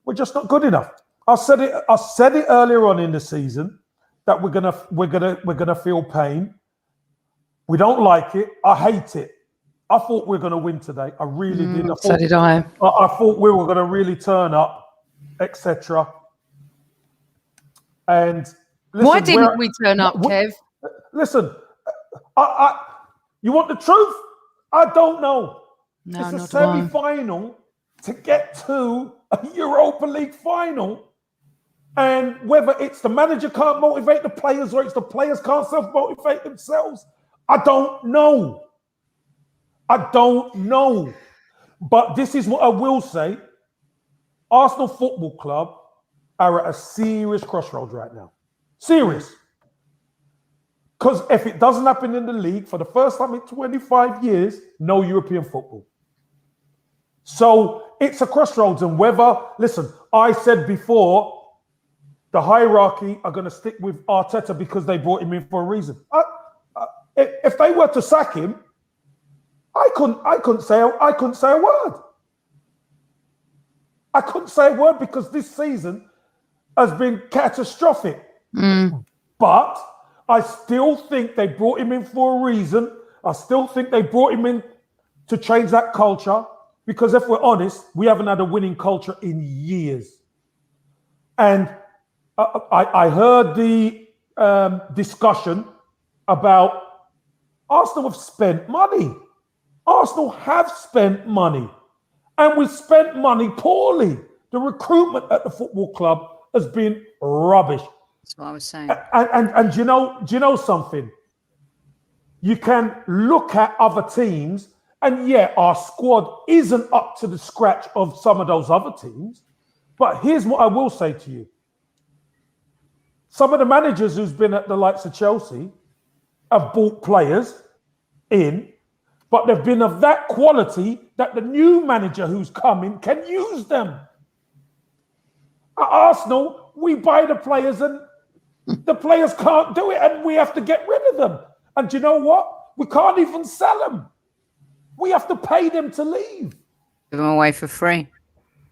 We're just not good enough. I said it earlier on in the season that we're gonna feel pain. We don't like it. I hate it. I thought we were gonna win today. I really did. So did I. I thought we were gonna really turn up, etc. And listen, why didn't we turn up, Kev? Listen, you want the truth? I don't know. No, it's a semi-final to get to a Europa League final. And whether it's the manager can't motivate the players or it's the players can't self-motivate themselves, I don't know. But this is what I will say. Arsenal Football Club are at a serious crossroads right now. Serious. Because if it doesn't happen in the league for the first time in 25 years, no European football. So it's a crossroads. And listen, I said before, the hierarchy are going to stick with Arteta because they brought him in for a reason. If they were to sack him, I couldn't say a word. I couldn't say a word because this season has been catastrophic. But I still think they brought him in for a reason. I still think they brought him in to change that culture. Because if we're honest, we haven't had a winning culture in years. And I heard the discussion about Arsenal have spent money. Arsenal have spent money. And we spent money poorly. The recruitment at the football club has been rubbish. That's what I was saying. And do you know something? You can look at other teams, and yeah, our squad isn't up to the scratch of some of those other teams. But here's what I will say to you. Some of the managers who's been at the likes of Chelsea have bought players in, but they've been of that quality that the new manager who's coming can use them. At Arsenal, we buy the players and the players can't do it, and we have to get rid of them. And do you know what? We can't even sell them. We have to pay them to leave. Give them away for free.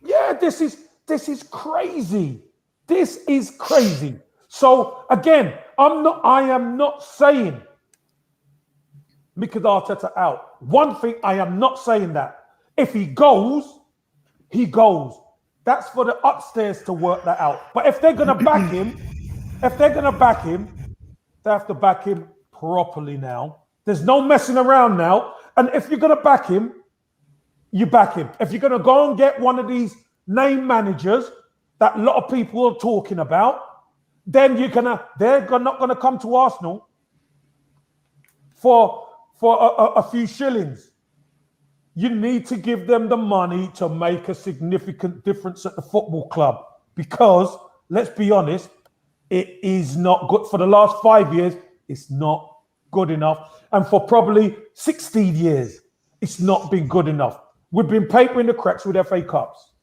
Yeah, this is crazy. This is crazy. So again, I am not saying Mikel Arteta out. One thing, I am not saying that. If he goes, he goes. That's for the upstairs to work that out. But if they're gonna back him, they have to back him properly now. There's no messing around now. And if you're gonna back him, you back him. If you're gonna go and get one of these name managers that a lot of people are talking about, then they're not gonna come to Arsenal for a few shillings. You need to give them the money to make a significant difference at the football club, because let's be honest, it is not good. For the last 5 years, it's not good enough. And for probably 16 years, it's not been good enough. We've been papering the cracks with FA Cups.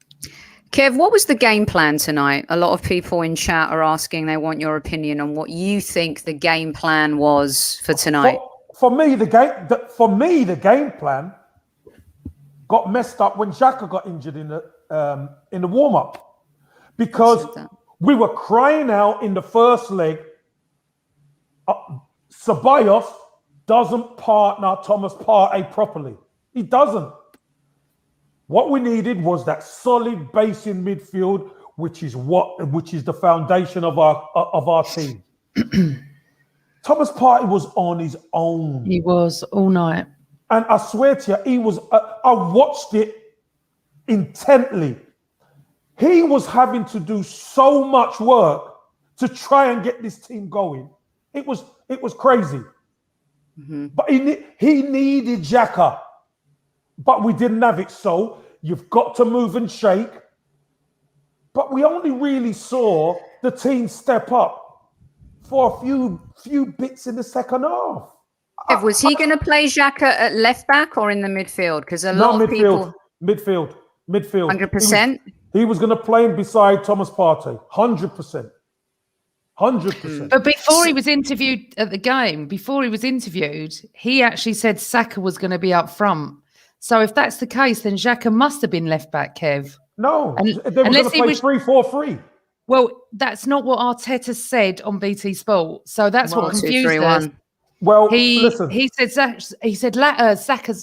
Kev, what was the game plan tonight? A lot of people in chat are asking, they want your opinion on what you think the game plan was for tonight. For me, the game plan got messed up when Xhaka got injured in the warm-up, because we were crying out in the first leg. Ceballos doesn't partner Thomas Partey properly. He doesn't. What we needed was that solid base in midfield, which is the foundation of our team. Thomas Partey was on his own. He was all night. And I swear to you, he was. I watched it intently. He was having to do so much work to try and get this team going. It was crazy. Mm-hmm. But he needed Xhaka, but we didn't have it. So you've got to move and shake. But we only really saw the team step up for a few bits in the second half. Was he going to play Xhaka at left back or in the midfield? Because a lot of people... Midfield. 100%? He was going to play him beside Thomas Partey. 100%. 100%. But before he was interviewed at the game, he actually said Saka was going to be up front. So if that's the case, then Xhaka must have been left back, Kev. No, they were going to play 3-4-3. Well, that's not what Arteta said on BT Sport. So that's what confused us. Well, listen. He said Saka's.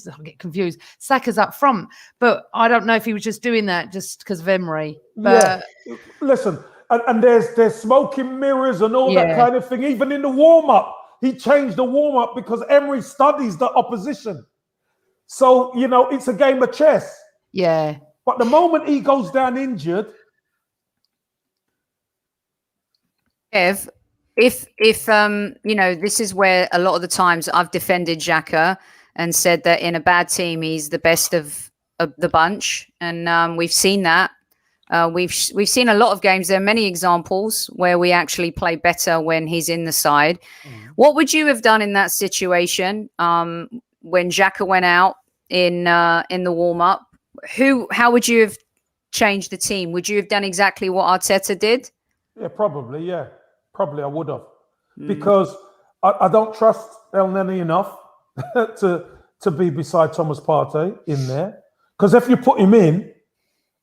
I get confused. Saka's up front, but I don't know if he was just doing that just because of Emery. But yeah. Listen, and there's smoke and mirrors and all that kind of thing. Even in the warm up, he changed the warm up because Emery studies the opposition. So it's a game of chess. Yeah. But the moment he goes down injured, Kev, if this is where a lot of the times I've defended Xhaka and said that in a bad team he's the best of the bunch, and we've seen that. We've seen a lot of games. There are many examples where we actually play better when he's in the side. What would you have done in that situation when Xhaka went out in the warm up? How would you have changed the team? Would you have done exactly what Arteta did? Yeah, probably. Yeah. Probably I would have, because I don't trust El Neni enough to be beside Thomas Partey in there. Because if you put him in,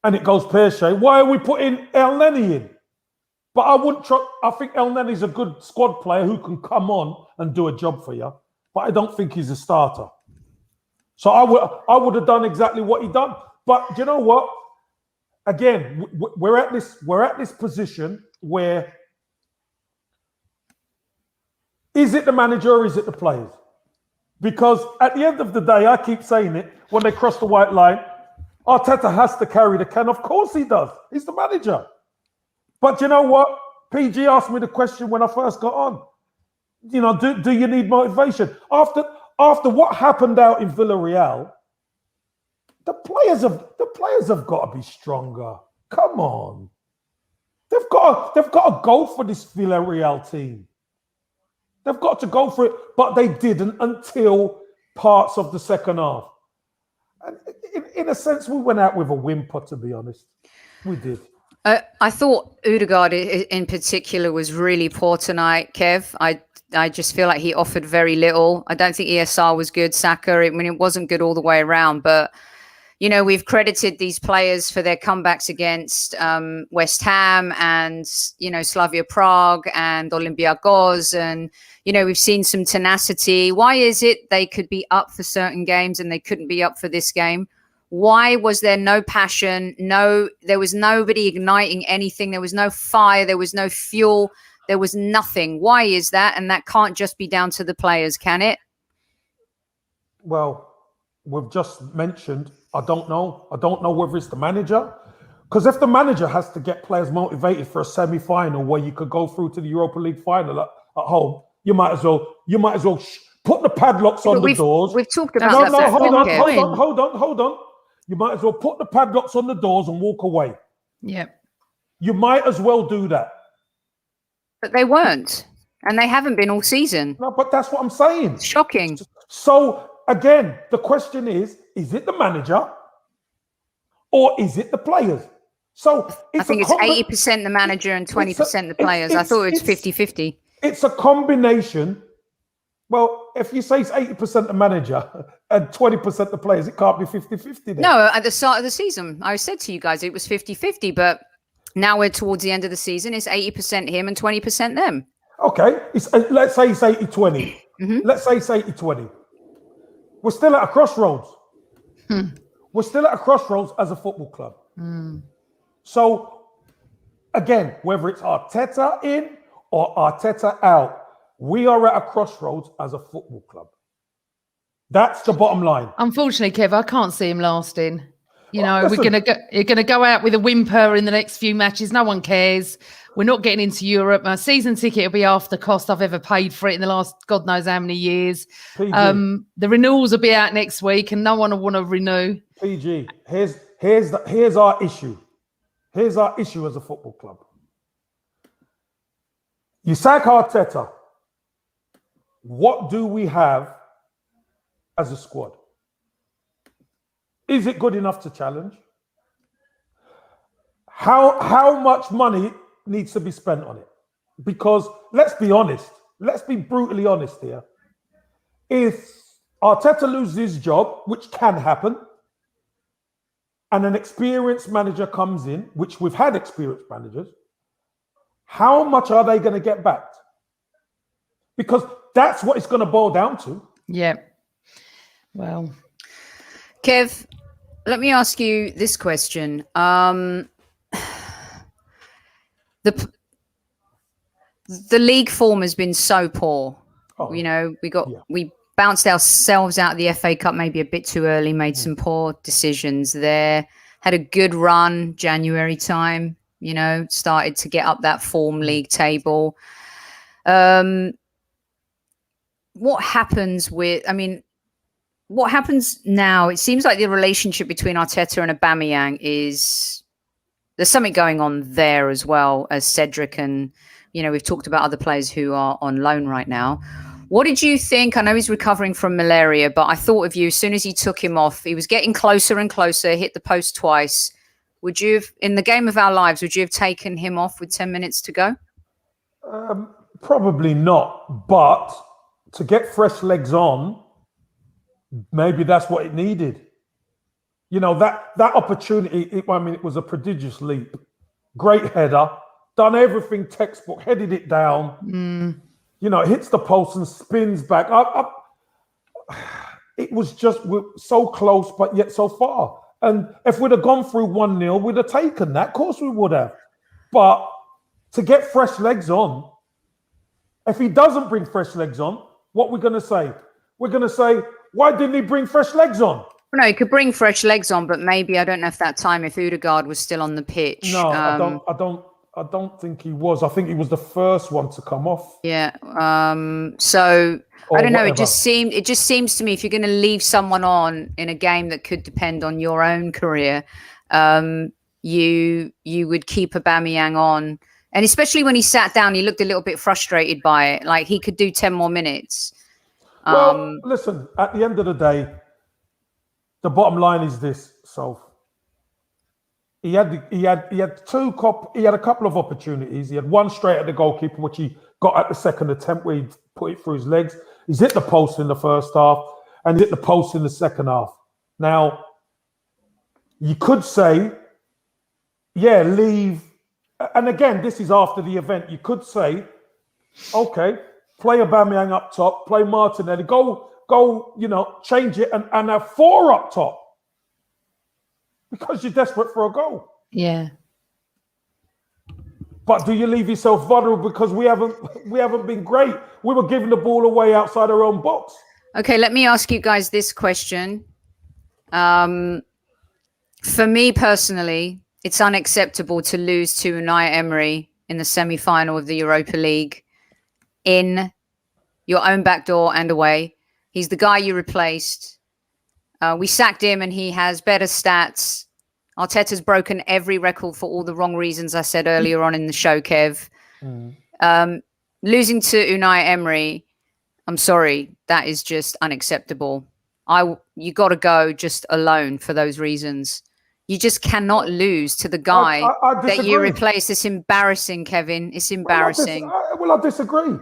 and it goes pear-shaped, why are we putting El Neni in? But I wouldn't trust. I think El Neni's a good squad player who can come on and do a job for you, but I don't think he's a starter. So I would have done exactly what he done. But do you know what? Again, we're at this position where is it the manager or is it the players? Because at the end of the day, I keep saying it, when they cross the white line, Arteta has to carry the can. Of course he does. He's the manager. But you know what? PG asked me the question when I first got on. You know, do you need motivation? After what happened out in Villarreal, the players have got to be stronger. Come on. They've got to go for this Villarreal team. They've got to go for it, but they didn't until parts of the second half. And in a sense, we went out with a whimper, to be honest. We did. I thought Odegaard in particular was really poor tonight, Kev. I just feel like he offered very little. I don't think ESR was good. Saka, it wasn't good all the way around. But, you know, we've credited these players for their comebacks against West Ham and, you know, Slavia Prague and Olympiacos. And, you know, we've seen some tenacity. Why is it they could be up for certain games and they couldn't be up for this game? Why was there no passion? There was nobody igniting anything. There was no fire. There was no fuel. There was nothing. Why is that? And that can't just be down to the players, can it? Well, we've just mentioned, I don't know. I don't know whether it's the manager. Because if the manager has to get players motivated for a semi-final where you could go through to the Europa League final at home, you might as well put the padlocks on the doors. We've talked about that. Hold on. You might as well put the padlocks on the doors and walk away. Yeah. You might as well do that. But they weren't. And they haven't been all season. No, but that's what I'm saying. It's shocking. So, again, the question is it the manager or is it the players? So I think it's 80% the manager and 20% the players. I thought it was 50-50. It's a combination. Well, if you say it's 80% the manager and 20% the players, it can't be 50-50 then. No, at the start of the season, I said to you guys it was 50-50, but now we're towards the end of the season. It's 80% him and 20% them. Okay, let's say it's 80-20. Mm-hmm. Let's say it's 80-20. We're still at a crossroads. We're still at a crossroads as a football club. So, again, whether it's Arteta in or Arteta out, we are at a crossroads as a football club. That's the bottom line. Unfortunately, Kev, I can't see him lasting. You know, listen, you're gonna go out with a whimper in the next few matches. No one cares. We're not getting into Europe. My season ticket will be half the cost I've ever paid for it in the last God knows how many years. PG. The renewals will be out next week, and no one will want to renew. PG, here's our issue. Here's our issue as a football club. You sack Arteta. What do we have as a squad? Is it good enough to challenge? How much money needs to be spent on it? Because let's be honest, let's be brutally honest here. If Arteta loses his job, which can happen, and an experienced manager comes in, which we've had experienced managers, how much are they going to get back? Because that's what it's going to boil down to. Yeah. Well, Kev, let me ask you this question. The league form has been so poor. You know, we bounced ourselves out of the FA Cup maybe a bit too early, made some poor decisions there. Had a good run January time, you know, started to get up that form league table. What happens now? It seems like the relationship between Arteta and Aubameyang there's something going on there as well as Cedric, and, you know, we've talked about other players who are on loan right now. What did you think? I know he's recovering from malaria, but I thought of you as soon as he took him off. He was getting closer and closer, hit the post twice. Would you have, in the game of our lives, would you have taken him off with 10 minutes to go? Probably not, but to get fresh legs on, maybe that's what it needed. You know, that opportunity, it was a prodigious leap. Great header, done everything textbook, headed it down. You know, it hits the post and spins back. It was just so close, but yet so far. And if we'd have gone through 1-0, we'd have taken that. Of course we would have. But to get fresh legs on, if he doesn't bring fresh legs on, what we're going to say? We're going to say, why didn't he bring fresh legs on? No, he could bring fresh legs on, but maybe, I don't know if that time, if Odegaard was still on the pitch. No, I don't think he was. I think he was the first one to come off. Yeah. So I don't know. Whatever. It just seems to me, if you're going to leave someone on in a game that could depend on your own career, you would keep Aubameyang on. And especially when he sat down, he looked a little bit frustrated by it. Like he could do 10 more minutes. Well, listen, at the end of the day, the bottom line is this, Soph. He had a couple of opportunities. He had one straight at the goalkeeper, which he got at the second attempt where he put it through his legs. He's hit the post in the first half and he hit the post in the second half. Now, you could say, yeah, leave. And again, this is after the event. You could say, okay, play Aubameyang up top, play Martinelli, go, you know, change it and have 4 up top. Because you're desperate for a goal. Yeah. But do you leave yourself vulnerable because we haven't been great? We were giving the ball away outside our own box. Okay, let me ask you guys this question. For me personally, it's unacceptable to lose to Unai Emery in the semi-final of the Europa League in your own back door and away. He's the guy you replaced. We sacked him and he has better stats. Arteta's broken every record for all the wrong reasons I said earlier on in the show, Kev. Losing to Unai Emery, I'm sorry, that is just unacceptable. You got to go just alone for those reasons. You just cannot lose to the guy that you replaced. It's embarrassing, Kevin. It's embarrassing. Well, I disagree.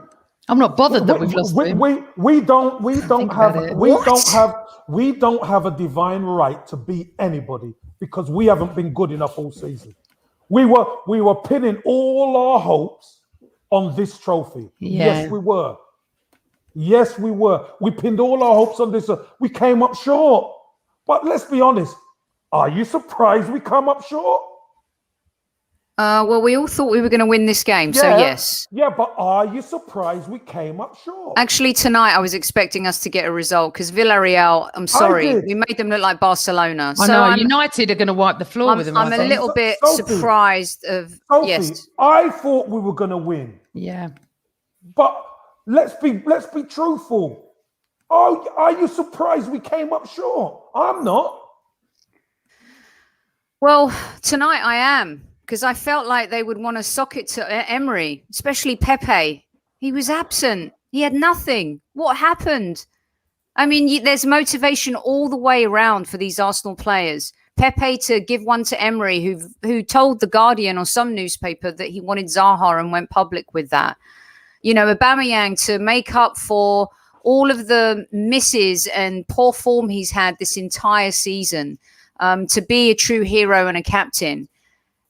I'm not bothered that we've lost him. We don't have a divine right to beat anybody because we haven't been good enough all season. We were pinning all our hopes on this trophy. Yeah. Yes, we were. Yes, we were. We pinned all our hopes on this. We came up short. But let's be honest. Are you surprised we come up short? Well, we all thought we were going to win this game, so yes. Yeah, but are you surprised we came up short? Actually, tonight I was expecting us to get a result because Villarreal, I'm sorry, we made them look like Barcelona. I know, United are going to wipe the floor with them. I'm a little bit surprised of, Sophie, yes. I thought we were going to win. Yeah. But let's be truthful. Are you surprised we came up short? I'm not. Well, tonight I am. Because I felt like they would want to sock it to Emery, especially Pepe. He was absent. He had nothing. What happened? I mean, there's motivation all the way around for these Arsenal players. Pepe to give one to Emery, who told The Guardian or some newspaper that he wanted Zaha and went public with that. You know, Aubameyang to make up for all of the misses and poor form he's had this entire season, to be a true hero and a captain.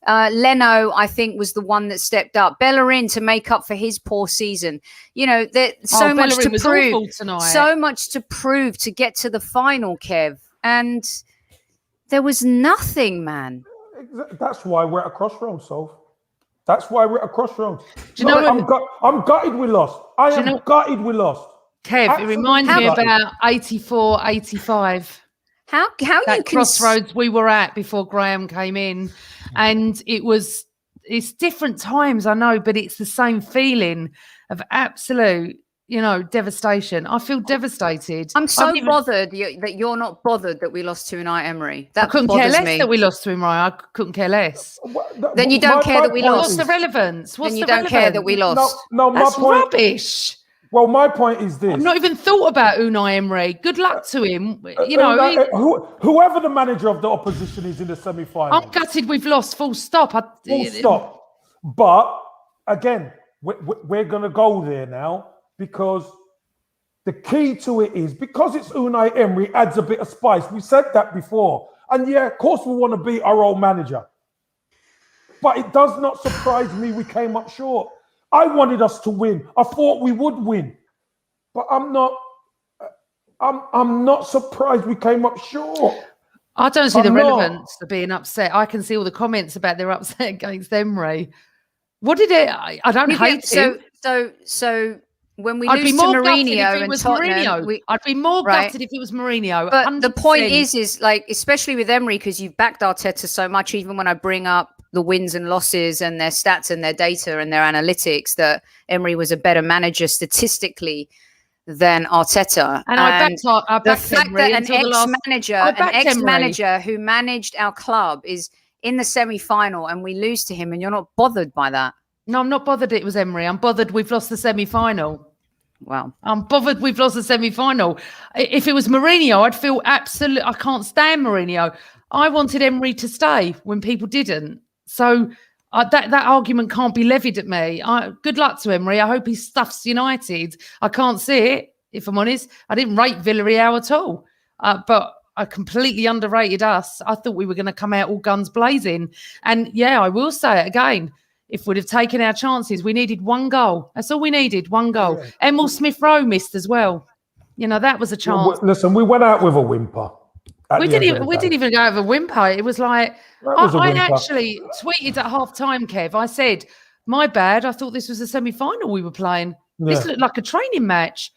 Leno, I think, was the one that stepped up. Bellerin to make up for his poor season. You know, there's so much to prove. So much to prove to get to the final, Kev. And there was nothing, man. That's why we're at a crossroads, Soph. That's why we're at a crossroads. Do you know I'm gutted we lost. I am gutted we lost. Kev, absolutely. It reminds me about 84, 85. How that crossroads we were at before Graham came in, and it's different times, I know, but it's the same feeling of absolute, you know, devastation. I feel devastated. I'm so bothered that you're not bothered that we lost to Unai Emery. That I couldn't care less that we lost to Emery. I couldn't care less. Then you don't care that we lost. What's the relevance? Then you don't care that we lost. No, that's rubbish. Well, my point is this. I've not even thought about Unai Emery. Good luck to him. You know, whoever the manager of the opposition is in the semi-final. I'm gutted we've lost, full stop. Full stop. But, again, we're going to go there now because the key to it is, because it's Unai Emery adds a bit of spice. We said that before. And yeah, of course we want to beat our old manager. But it does not surprise me we came up short. I wanted us to win. I thought we would win. But I'm not surprised we came up short. I don't see the relevance of being upset. I can see all the comments about their upset against Emery. What did it? I don't hate him. So when we I'd be lose to more Mourinho and Tottenham, Mourinho. I'd be more gutted if it was Mourinho. But 100%. the point is like, especially with Emery, because you've backed Arteta so much, even when I bring up the wins and losses and their stats and their data and their analytics, that Emery was a better manager statistically than Arteta. And I backed the fact Emery that an ex-manager who managed our club is in the semi-final and we lose to him, and you're not bothered by that. No, I'm not bothered it was Emery. I'm bothered we've lost the semi-final. Wow. I'm bothered we've lost the semi-final. If it was Mourinho, I'd feel absolutely... I can't stand Mourinho. I wanted Emery to stay when people didn't. So that argument can't be levied at me. Good luck to Emery. I hope he stuffs United. I can't see it, if I'm honest. I didn't rate Villarreal at all. But I completely underrated us. I thought we were going to come out all guns blazing. And yeah, I will say it again. If we'd have taken our chances, we needed one goal. That's all we needed, one goal. Yeah. Emil Smith-Rowe missed as well. You know, that was a chance. Listen, we went out with a whimper. We didn't even go over a whimper. It was like, I actually tweeted at half-time, Kev. I said, my bad. I thought this was a semi-final we were playing. Yeah. This looked like a training match.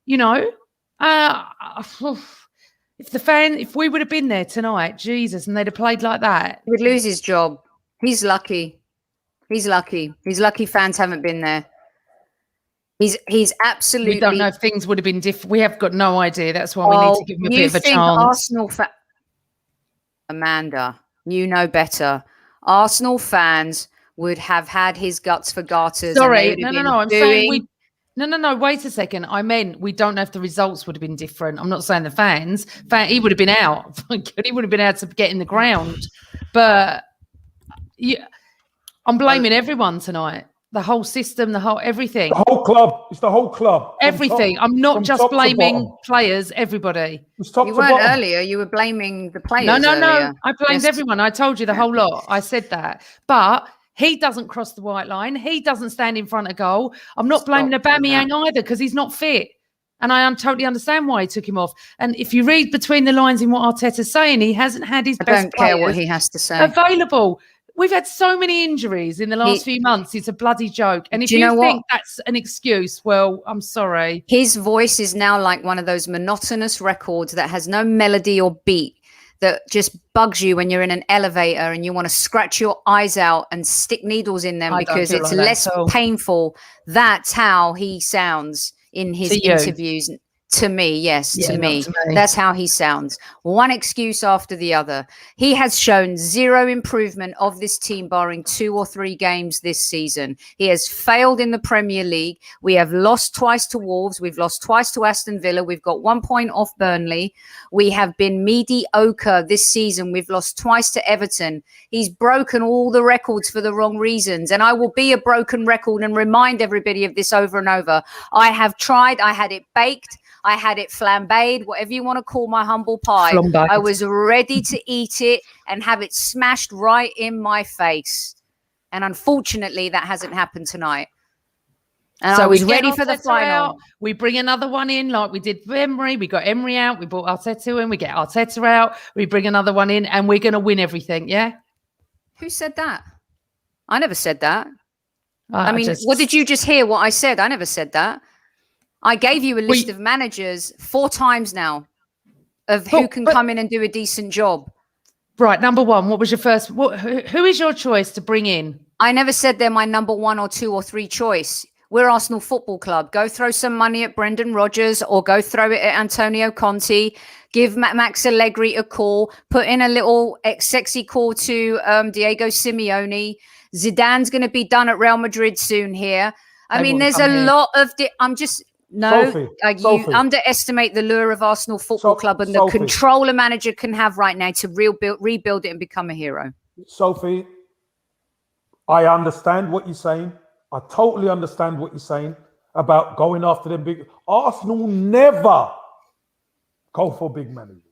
You know, if we would have been there tonight, Jesus, and they'd have played like that. He would lose his job. He's lucky. He's lucky. He's lucky fans haven't been there. He's absolutely... We don't know if things would have been different. We have got no idea. That's why we need to give him a bit of a chance. Amanda, you know better. Arsenal fans would have had his guts for garters. Sorry, no. I'm saying No, wait a second. I meant we don't know if the results would have been different. I'm not saying the fans. He would have been out. He would have been able to get in the ground. But yeah, I'm blaming everyone tonight. The whole system, everything. The whole club. It's the whole club. Everything. I'm not just blaming players, everybody. You weren't earlier. You were blaming the players. No. I blamed everyone. I told you the whole lot. I said that. But he doesn't cross the white line. He doesn't stand in front of goal. I'm not blaming Aubameyang either because he's not fit. And I totally understand why he took him off. And if you read between the lines in what Arteta's saying, he hasn't had his best players care what he has to say. Available. We've had so many injuries in the last few months. It's a bloody joke. And if you think that's an excuse, well, I'm sorry. His voice is now like one of those monotonous records that has no melody or beat, that just bugs you when you're in an elevator and you want to scratch your eyes out and stick needles in them because it's less painful. That's how he sounds in his interviews. To me, yes, to me. That's how he sounds. One excuse after the other. He has shown zero improvement of this team, barring 2 or 3 games this season. He has failed in the Premier League. We have lost twice to Wolves. We've lost twice to Aston Villa. We've got 1 point off Burnley. We have been mediocre this season. We've lost twice to Everton. He's broken all the records for the wrong reasons. And I will be a broken record and remind everybody of this over and over. I have tried. I had it baked. I had it flambéed, whatever you want to call my humble pie. Flambéed. I was ready to eat it and have it smashed right in my face. And unfortunately, that hasn't happened tonight. And so I was ready for the final. We bring another one in like we did for Emery. We got Emery out. We brought Arteta in. We get Arteta out. We bring another one in and we're going to win everything, yeah? Who said that? I never said that. What did you just hear what I said? I never said that. I gave you a list of managers 4 times now of who can come in and do a decent job. Right. Number one, what was your first? Who is your choice to bring in? I never said they're my number 1 or 2 or 3 choice. We're Arsenal Football Club. Go throw some money at Brendan Rodgers or go throw it at Antonio Conte. Give Max Allegri a call. Put in a little sexy call to Diego Simeone. Zidane's going to be done at Real Madrid soon here. I mean, there's a lot of... you underestimate the lure of Arsenal Football Club and the control a manager can have right now to rebuild it and become a hero. Sophie, I understand what you're saying. I totally understand what you're saying about going after them big. Arsenal never go for big managers.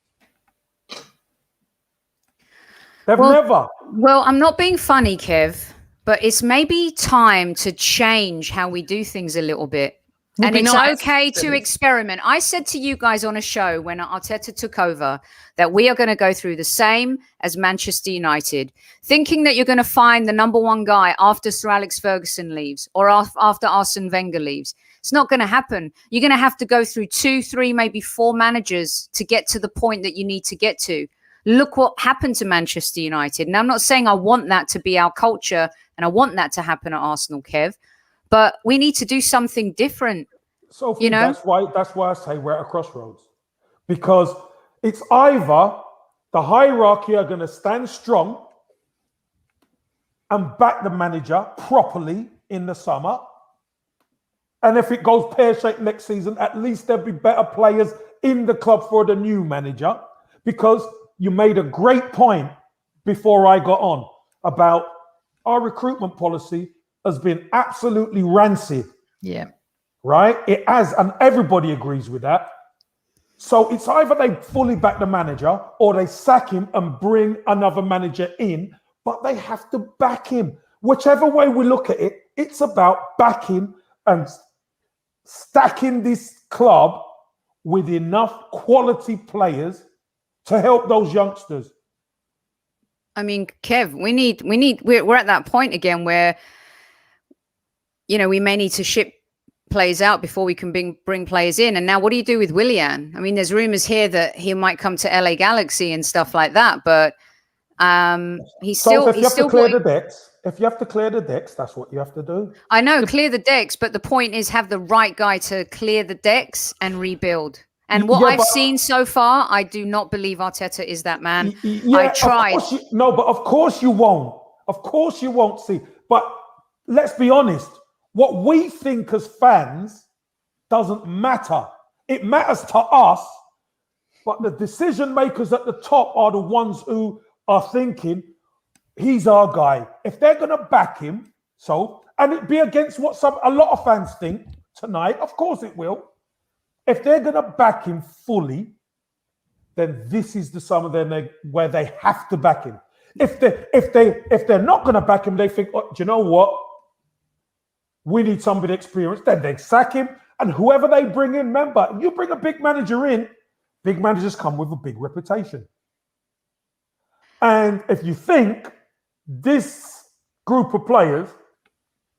They've never. Well, I'm not being funny, Kev, but it's maybe time to change how we do things a little bit. And it's okay to experiment. I said to you guys on a show when Arteta took over that we are going to go through the same as Manchester United, thinking that you're going to find the number one guy after Sir Alex Ferguson leaves or after Arsene Wenger leaves. It's not going to happen. You're going to have to go through 2, 3, maybe 4 managers to get to the point that you need to get to. Look what happened to Manchester United. And I'm not saying I want that to be our culture and I want that to happen at Arsenal, Kev. But we need to do something different. So that's why I say we're at a crossroads. Because it's either the hierarchy are going to stand strong and back the manager properly in the summer. And if it goes pear-shaped next season, at least there'll be better players in the club for the new manager. Because you made a great point before I got on about our recruitment policy has been absolutely rancid. Yeah. Right? It has, and everybody agrees with that. So it's either they fully back the manager or they sack him and bring another manager in, but they have to back him. Whichever way we look at it, it's about backing and stacking this club with enough quality players to help those youngsters. I mean, Kev, we're at that point again where, we may need to ship players out before we can bring players in. And now what do you do with Willian? I mean, there's rumors here that he might come to LA Galaxy and stuff like that, but he's still... If you have to clear the decks, that's what you have to do. I know, clear the decks, but the point is have the right guy to clear the decks and rebuild. And what I've seen so far, I do not believe Arteta is that man. I tried. But of course you won't. Of course you won't see. But let's be honest. What we think as fans doesn't matter. It matters to us, but the decision makers at the top are the ones who are thinking, he's our guy. If they're going to back him, and it be against what a lot of fans think tonight, of course it will. If they're going to back him fully, then this is the summer where they have to back him. If they're not going to back him, they think, do you know what? We need somebody experienced. Then they sack him, and whoever they bring in, remember, you bring a big manager in, big managers come with a big reputation. And if you think this group of players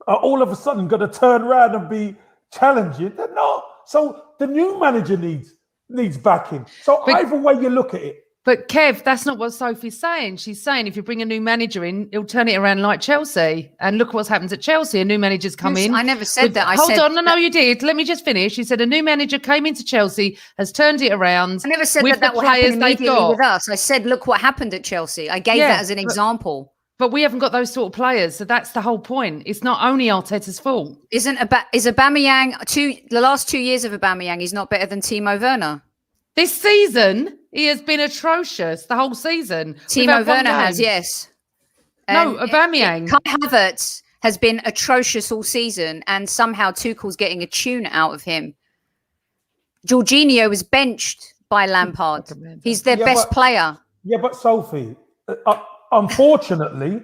are all of a sudden going to turn around and be challenging, they're not. So the new manager needs backing. So either way you look at it. But Kev, that's not what Sophie's saying. She's saying if you bring a new manager in, he'll turn it around like Chelsea. And look what's happened at Chelsea. A new manager's come in. I never said that. Hold on. No, you did. Let me just finish. You said a new manager came into Chelsea, has turned it around. I never said that will happen immediately with us. I said, look what happened at Chelsea. I gave that as an example. But we haven't got those sort of players. So that's the whole point. It's not only Arteta's fault. Is Aubameyang, the last 2 years of Aubameyang, he's not better than Timo Werner? This season, he has been atrocious the whole season. Timo Werner has, yes. No, Aubameyang. Kai Havertz has been atrocious all season, and somehow Tuchel's getting a tune out of him. Jorginho was benched by Lampard. He's their best player. Yeah, but Sophie, unfortunately,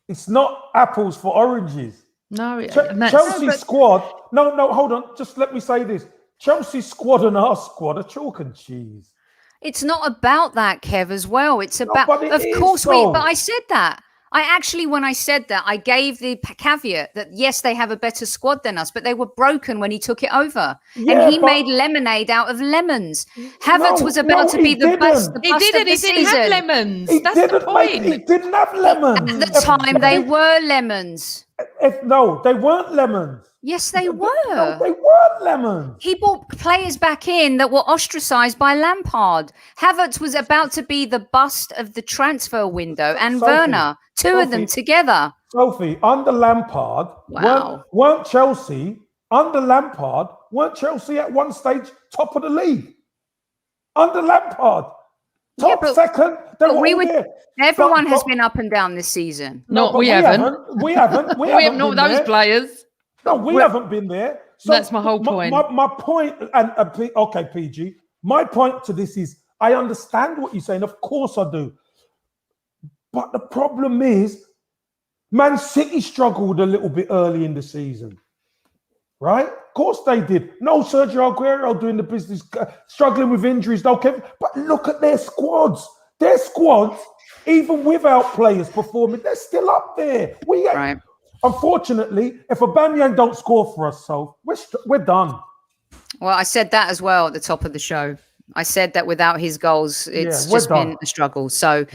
it's not apples for oranges. No, Chelsea's squad. No, hold on. Just let me say this. Chelsea's squad and our squad are chalk and cheese. It's not about that, Kev, as well. It's about, but I said that. When I said that, I gave the caveat that, yes, they have a better squad than us, but they were broken when he took it over. Yeah, and he made lemonade out of lemons. Havertz was about to be the best of the season. He didn't have lemons. That's the point. He didn't have lemons. At the time, they were lemons. No, they weren't lemons. Yes, they were. No, they weren't lemons. He brought players back in that were ostracized by Lampard. Havertz was about to be the bust of the transfer window, and Werner, two of them together. Sophie, under Lampard, weren't Chelsea at one stage top of the league? Under Lampard. Second. Everyone has been up and down this season. We haven't. We haven't. We haven't. Not those players. No, we haven't been there. So that's my whole point. My point, and okay, PG. My point to this is I understand what you're saying. Of course I do. But the problem is, Man City struggled a little bit early in the season. Right? Of course they did. No Sergio Aguero doing the business, struggling with injuries. No Kevin. But look at their squads. Their squads, even without players performing, they're still up there. Unfortunately, if Aubameyang don't score for us, so we're done. Well, I said that as well at the top of the show. I said that without his goals, it's just been a struggle. So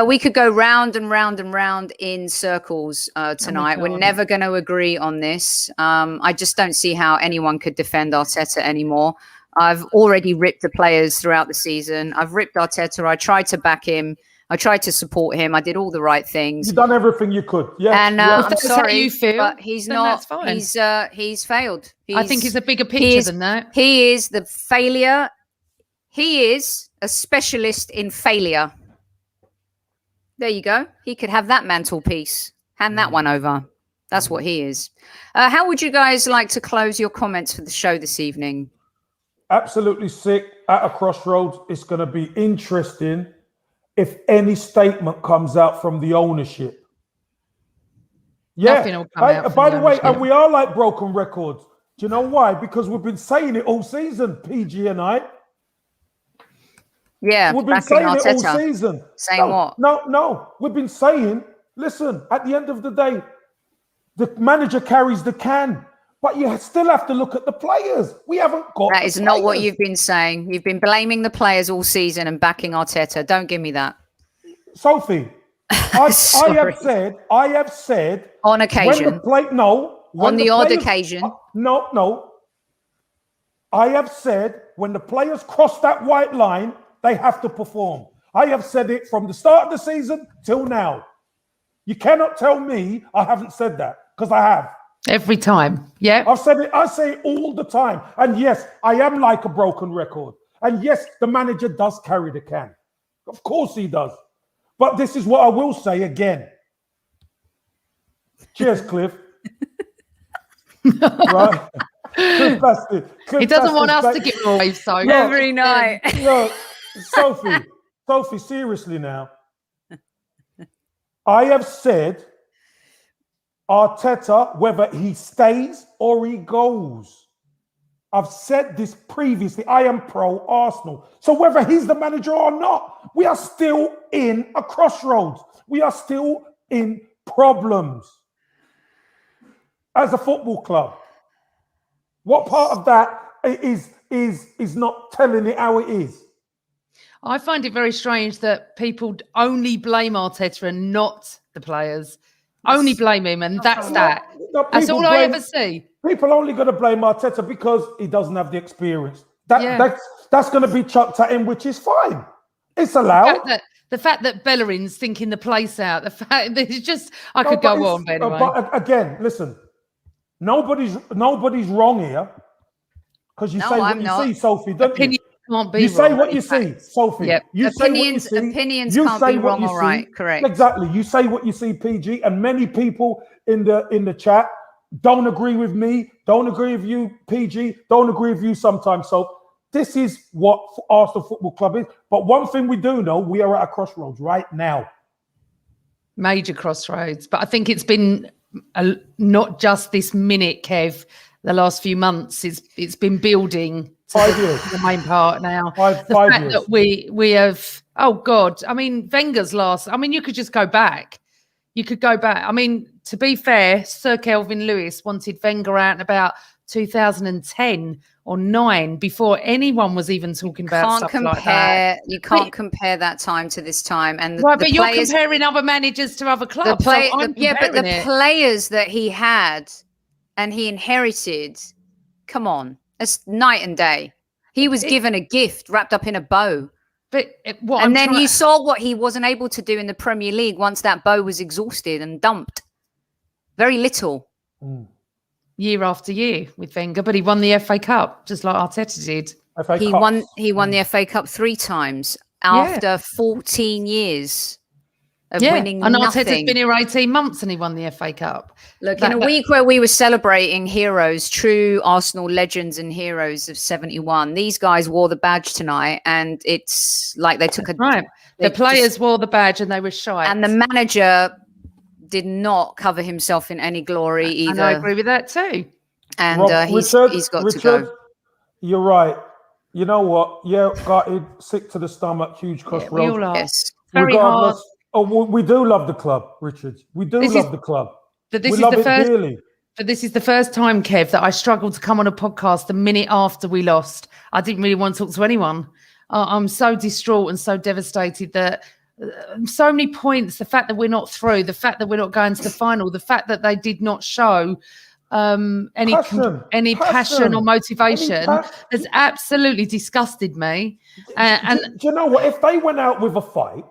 we could go round and round and round in circles tonight. We're never going to agree on this. I just don't see how anyone could defend Arteta anymore. I've already ripped the players throughout the season. I've ripped Arteta. I tried to back him. I tried to support him. I did all the right things. You've done everything you could. Yeah. And I'm sorry, but he's not. He's failed. I think he's a bigger picture than that. He is the failure. He is a specialist in failure. There you go. He could have that mantelpiece. Hand that one over. That's what he is. How would you guys like to close your comments for the show this evening? Absolutely sick. At a crossroads. It's going to be interesting if any statement comes out from the ownership. Yeah. By the way, and we are like broken records. Do you know why? Because we've been saying it all season, PG and I. Yeah, we've been saying it all season. Saying what? No. We've been saying, listen, at the end of the day, the manager carries the can, but you still have to look at the players. We haven't got that. Is not what you've been saying. You've been blaming the players all season and backing Arteta. Don't give me that. Sophie, I have said on occasion. On the odd occasion. No. I have said when the players cross that white line, they have to perform. I have said it from the start of the season till now. You cannot tell me I haven't said that, because I have. Every time. Yeah. I've said it. I say it all the time. And yes, I am like a broken record. And yes, the manager does carry the can. Of course he does. But this is what I will say again. Cheers, Cliff. Right? He doesn't want us to give away, so every night. Look, Sophie, seriously now. I have said Arteta, whether he stays or he goes. I've said this previously. I am pro Arsenal. So whether he's the manager or not, we are still in a crossroads. We are still in problems as a football club. What part of that is not telling it how it is? I find it very strange that people only blame Arteta and not the players. Only blame him, and that's that. That's all I ever see. People only going to blame Arteta because he doesn't have the experience. That's going to be chucked at him, which is fine. It's allowed. The fact that Bellerin's thinking the place out. The fact that it's just I could go on. But anyway. But again, listen. Nobody's wrong here, because you say what you see, Sophie. Don't you? Can't be you wrong. say what you see, Sophie. Yep. You opinions say what you see. Opinions can't be wrong or right. Correct. Exactly. You say what you see, PG, and many people in the chat don't agree with me, don't agree with you, PG, don't agree with you sometimes. So this is what Arsenal Football Club is. But one thing we do know, we are at a crossroads right now. Major crossroads. But I think it's been not just this minute, Kev. The last few months, it's been building. 5 years. The main part now. Five fact years. that we have. Oh God! I mean, Wenger's last. I mean, you could just go back. You could go back. I mean, to be fair, Sir Kelvin Lewis wanted Wenger out in about 2010 or 9 before anyone was even talking about stuff like that. You can't compare that time to this time. And but you're comparing other managers to other clubs. But the players that he had and he inherited, come on, it's night and day. He was given a gift wrapped up in a bow. You saw what he wasn't able to do in the Premier League once that bow was exhausted and dumped. Very little. Year after year with Wenger, but he won the FA Cup just like Arteta did. He won the FA Cup 3 times after 14 years. of winning and nothing. Arteta's been here 18 months and he won the FA Cup. Look, in a week where we were celebrating heroes, true Arsenal legends and heroes of 71, these guys wore the badge tonight, and it's like they took The players wore the badge and they were shy. And the manager did not cover himself in any glory either. And I agree with that too. And he's got to go. You're right. You know what? Yeah, gutted, sick to the stomach, huge crossroads. We all are. Yes. Very hard. We do love the club, Richard. We do love the club. But this we is love the it first. dearly. But this is the first time, Kev, that I struggled to come on a podcast the minute after we lost. I didn't really want to talk to anyone. I'm so distraught and so devastated that so many points, the fact that we're not through, the fact that we're not going to the final, the fact that they did not show any passion or motivation has absolutely disgusted me. Do you know what? If they went out with a fight,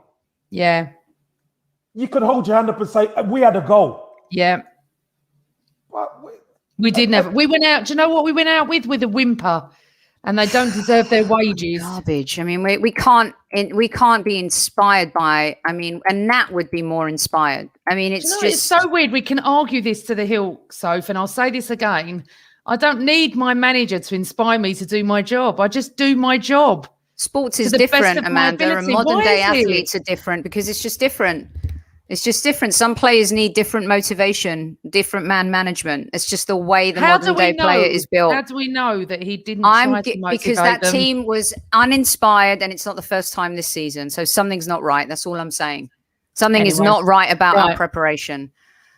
you could hold your hand up and say, we had a goal. Yeah. But we did never. We went out. Do you know what we went out with? With a whimper, and they don't deserve their wages. Garbage. I mean, we can't be inspired by. I mean, and Nat would be more inspired. I mean, it's it's so weird. We can argue this to the hilt, Soph, and I'll say this again. I don't need my manager to inspire me to do my job. I just do my job. Sports is different, Amanda, and modern day athletes are different because it's just different. It's just different. Some players need different motivation, different man management. It's just the way the modern day player is built. How do we know that he didn't try to motivate because that them? team was uninspired, and it's not the first time this season. So something's not right. That's all I'm saying. Something is not right about our preparation.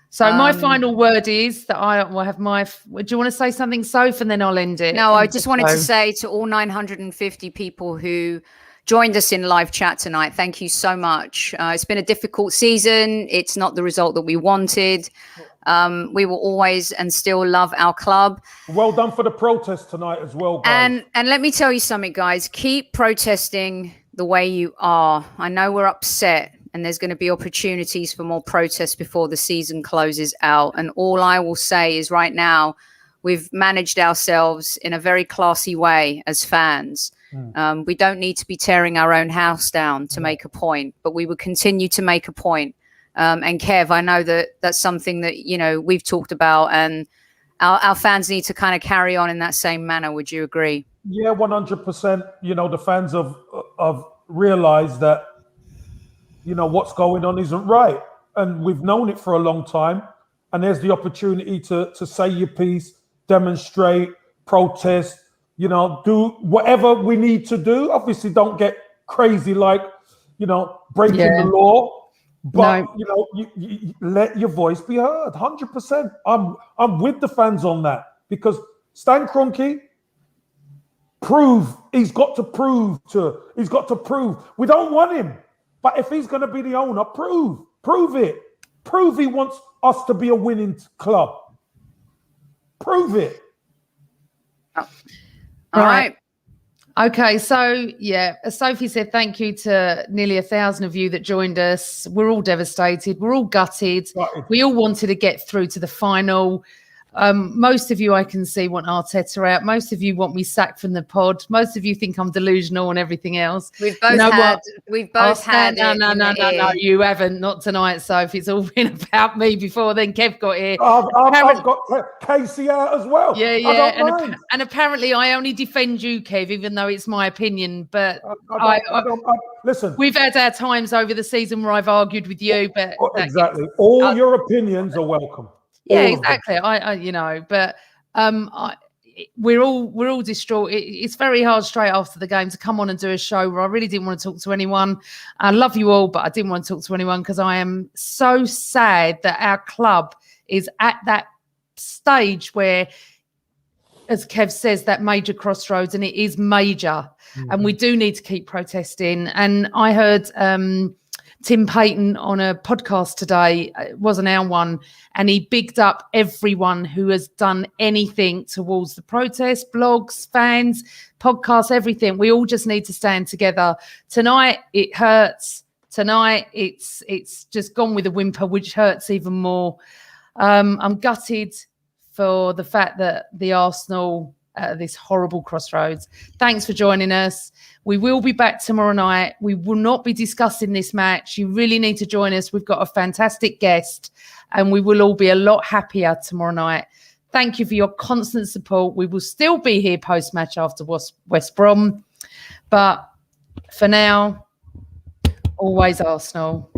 So my final word is that I will have my. Do you want to say something, Soph, and then I'll end it? No, I just wanted to say to all 950 people who joined us in live chat tonight, thank you so much. It's been a difficult season. It's not the result that we wanted. We will always and still love our club. Well done for the protest tonight as well, guys. And let me tell you something, guys. Keep protesting the way you are. I know we're upset, and there's going to be opportunities for more protests before the season closes out. And all I will say is right now, we've managed ourselves in a very classy way as fans. We don't need to be tearing our own house down to make a point, but we will continue to make a point. And Kev, I know that that's something that, you know, we've talked about, and our fans need to kind of carry on in that same manner. Would you agree? Yeah, 100%. You know, the fans have realized that, you know, what's going on isn't right. And we've known it for a long time. And there's the opportunity to say your piece, demonstrate, protest, you know, do whatever we need to do. Obviously, don't get crazy like, you know, breaking the law. But, you know, you let your voice be heard, 100%. I'm with the fans on that, because Stan Kroenke, he's got to prove. We don't want him. But if he's going to be the owner, prove it. Prove he wants us to be a winning club. Prove it. All right. Okay, so as Sophie said, thank you to nearly 1,000 of you that joined us. We're all devastated. We're all gutted. We all wanted to get through to the final. Most of you, I can see, want Arteta out. Most of you want me sacked from the pod. Most of you think I'm delusional and everything else. We've both had. No, you haven't. Not tonight, Sophie. It's all been about me before then. Kev got here. I've got Casey out as well. Yeah. And apparently I only defend you, Kev, even though it's my opinion. But listen, we've had our times over the season where I've argued with you. But exactly. All your opinions are welcome. Yeah, exactly. We're all distraught. It's very hard straight after the game to come on and do a show where I really didn't want to talk to anyone. I love you all, but I didn't want to talk to anyone because I am so sad that our club is at that stage where, as Kev says, that major crossroads, and it is major, and we do need to keep protesting. And I heard Tim Payton on a podcast today, it wasn't our one, and he bigged up everyone who has done anything towards the protest, blogs, fans, podcasts, everything. We all just need to stand together. Tonight, it hurts. Tonight, it's just gone with a whimper, which hurts even more. I'm gutted for the fact that the Arsenal at this horrible crossroads. Thanks for joining us. We will be back tomorrow night. We will not be discussing this match. You really need to join us. We've got a fantastic guest, and we will all be a lot happier tomorrow night. Thank you for your constant support. We will still be here post-match after West Brom. But for now, always Arsenal.